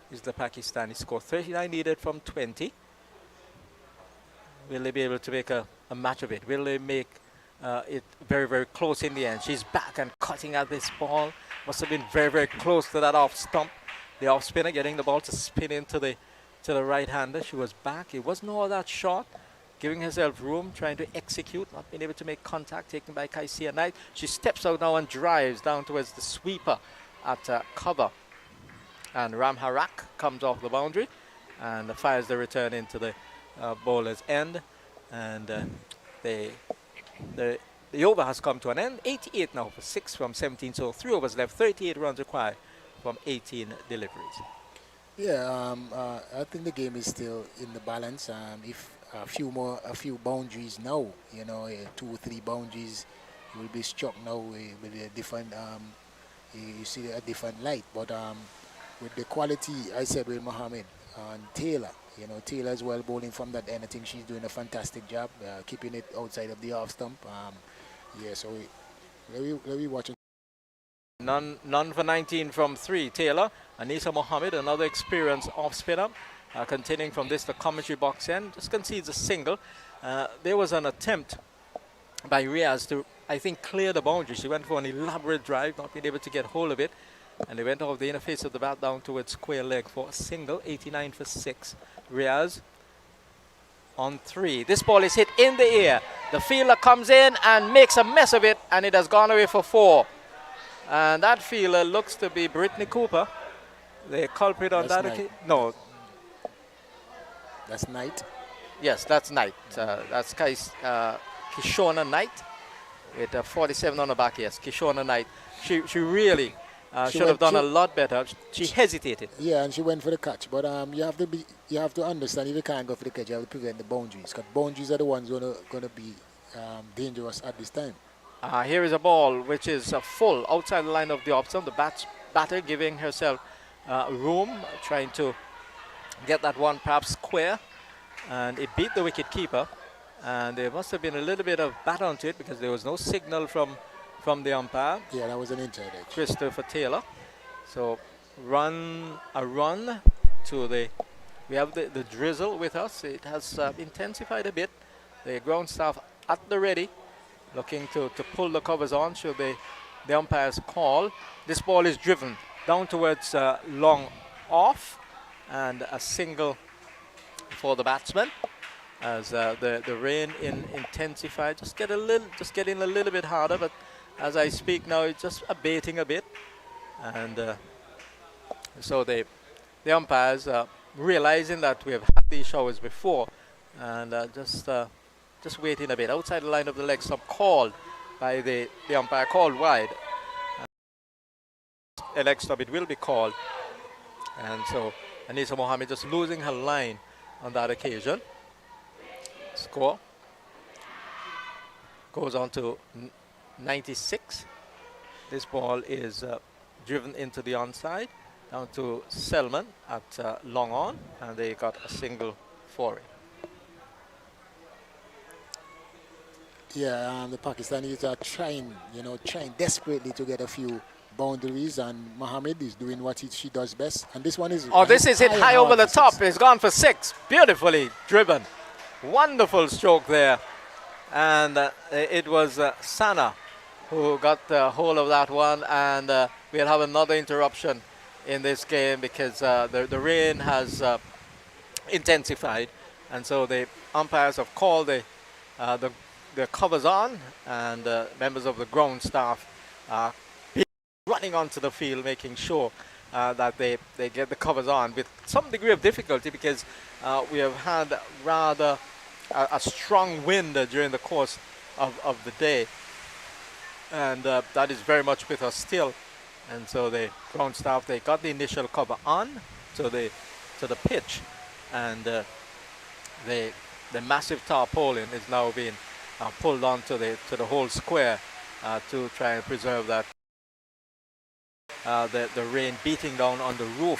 is the Pakistani score. 39 needed from 20. Will they be able to make a match of it? Will they make it very, very close in the end? She's back and cutting at this ball. Must have been very, very close to that off stump. The off spinner getting the ball to spin into the right hander. She was back. It wasn't all that short. Giving herself room, trying to execute, not being able to make contact, taken by Kaisia Knight. She steps out now and drives down towards the sweeper at cover. And Ram Harak comes off the boundary and fires the return into the bowler's end. And the over has come to an end. 88 now for 6 from 17. So 3 overs left, 38 runs required from 18 deliveries. Yeah, I think the game is still in the balance. If a few boundaries now, 2 or 3 boundaries will be struck now with a different, you see a different light. But with the quality, I said with Mohammed and Taylor, Taylor as well bowling from that end. I think she's doing a fantastic job, keeping it outside of the off stump. So let me watch it. None for 19 from 3. Taylor, Anisa Mohammed, another experienced off spinner. Continuing from this, the commentary box end, just concedes a single. There was an attempt by Riaz to, I think, clear the boundary. She went for an elaborate drive, not being able to get hold of it. And they went off the inner face of the bat down towards square leg for a single. 89 for 6. Riaz on 3. This ball is hit in the air. The fielder comes in and makes a mess of it, and it has gone away for 4. And that fielder looks to be Brittany Cooper. The culprit on that occasion. No. That's Knight. Yes, that's Knight. That's Kishona Knight with 47 on the back. Yes, Kishona Knight. She really should have done a lot better. She hesitated. Yeah, and she went for the catch. But you have to understand, if you can't go for the catch, you have to prevent the boundaries. Because boundaries are the ones gonna be dangerous at this time. Here is a ball which is full outside the line of the off stump. The batter giving herself room, trying to get that one perhaps square, and it beat the wicket keeper. And there must have been a little bit of bat onto it because there was no signal from the umpire. Yeah, that was an inside edge. Christopher Taylor. So a run to the. We have the drizzle with us. It has intensified a bit. The ground staff at the ready, looking to pull the covers on should the umpire's call. This ball is driven down towards long off, and a single for the batsman as the rain intensified. Just getting a little bit harder, but as I speak now, it's just abating a bit. And so the umpires realizing that we have had these showers before, and just waiting a bit outside the line of the leg stump, called by the umpire, called wide. A leg stop, it will be called. And so Anisa Mohammed just losing her line on that occasion. Score goes on to 96. This ball is driven into the onside, down to Selman at long on, and they got a single for it. Yeah, the Pakistanis are trying desperately to get a few boundaries, and Mohammed is doing what she does best. And this one is Oh, this is hit and high over hard the for top. six. It's gone for 6. Beautifully driven. Wonderful stroke there. And it was Sana who got hold of that one. And we'll have another interruption in this game because the rain has intensified. And so the umpires have called the covers on, and members of the ground staff are running onto the field, making sure that they get the covers on with some degree of difficulty because we have had rather a strong wind during the course of the day, and that is very much with us still. And so the ground staff, they got the initial cover on to the pitch, and the massive tarpaulin is now being pulled onto the whole square to try and preserve that. The rain beating down on the roof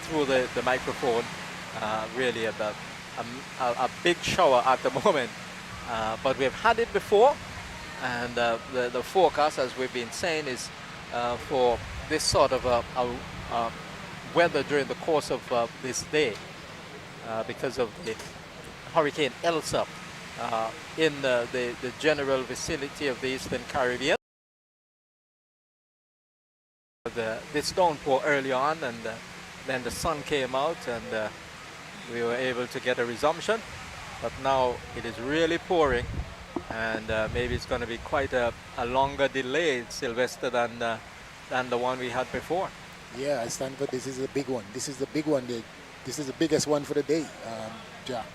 through the microphone, really a big shower at the moment, but we've had it before, and the forecast, as we've been saying, is for this sort of weather during the course of this day because of the Hurricane Elsa in the general vicinity of the Eastern Caribbean. This downpour early on, and then the sun came out, and we were able to get a resumption. But now it is really pouring, and maybe it's going to be quite a longer delay, Sylvester, than the one we had before. Yeah, Stanford, this is a big one. This is the big one. This is the biggest one for the day, Jack.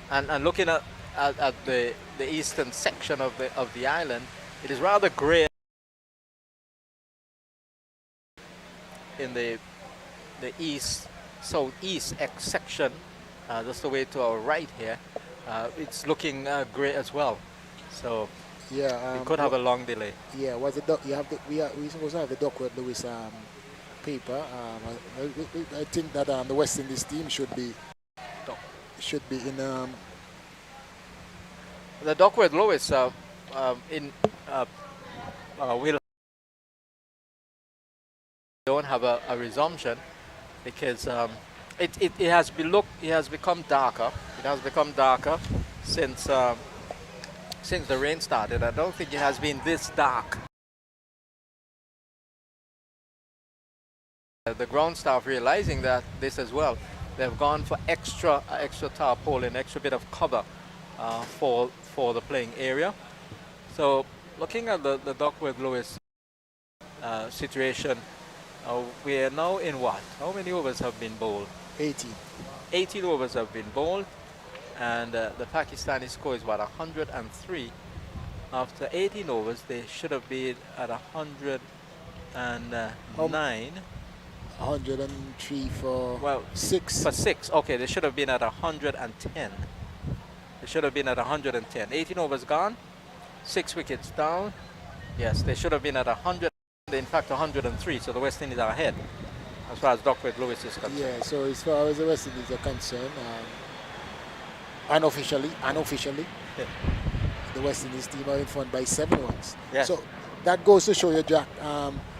And looking at the eastern section of the island, it is rather grey. In the southeast section, just the way to our right here, it's looking grey as well. So yeah, we could have a long delay. Yeah, was the duck? You have we supposed to have the Duckworth Lewis paper. I think that the West Indies team should be in the Duckworth Lewis will don't have a resumption because it has become darker. It has become darker since the rain started. I don't think it has been this dark. The ground staff realizing that this as well, they've gone for extra tarpaulin, extra bit of cover for the playing area. So looking at the Duckworth Lewis situation, we are now in what? How many overs have been bowled? 18. 18 overs have been bowled, and the Pakistani score is what, 103. After 18 overs, they should have been at 109. 103 for 6. For 6, okay, they should have been at 110. They should have been at 110. 18 overs gone, 6 wickets down. Yes, they should have been at 100. In fact, 103. So the West Indies are ahead as far as Duckworth Lewis is concerned. Yeah. So as far as the West Indies are concerned, unofficially, yeah, the West Indies team are in front by 7 runs. Yes. So that goes to show you, Jack,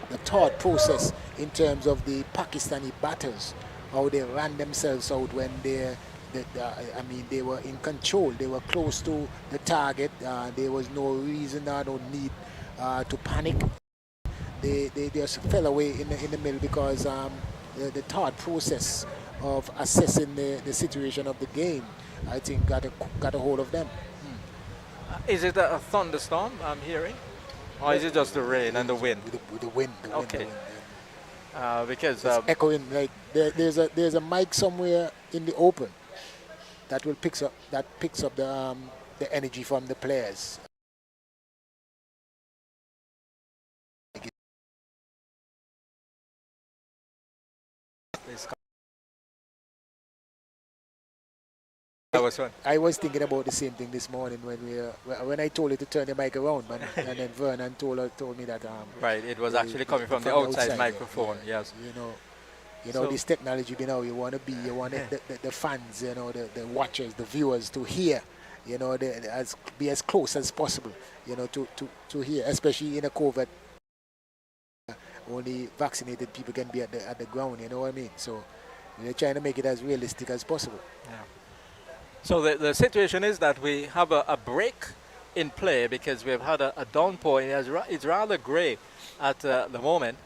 the thought process in terms of the Pakistani batters, how they ran themselves out when they were in control. They were close to the target. There was no reason or no need to panic. They just fell away in the middle because the thought process of assessing the situation of the game, I think, got a hold of them. Is it a thunderstorm I'm hearing? Or is it just the rain and the wind? With the wind. Okay. Because it's echoing, like there's a mic somewhere in the open that picks up the energy from the players. I was thinking about the same thing this morning when I told you to turn the mic around, and then Vernon told me that right, it was actually coming from the outside microphone. Yeah. Yes. You know this technology. You want the fans, the watchers, the viewers to hear you know, be as close as possible, you know, to here, especially in a COVID. Only vaccinated people can be at the ground, you know what I mean? So they're trying to make it as realistic as possible. Yeah. So the situation is that we have a break in play because we've had a downpour. It's rather grey at the moment.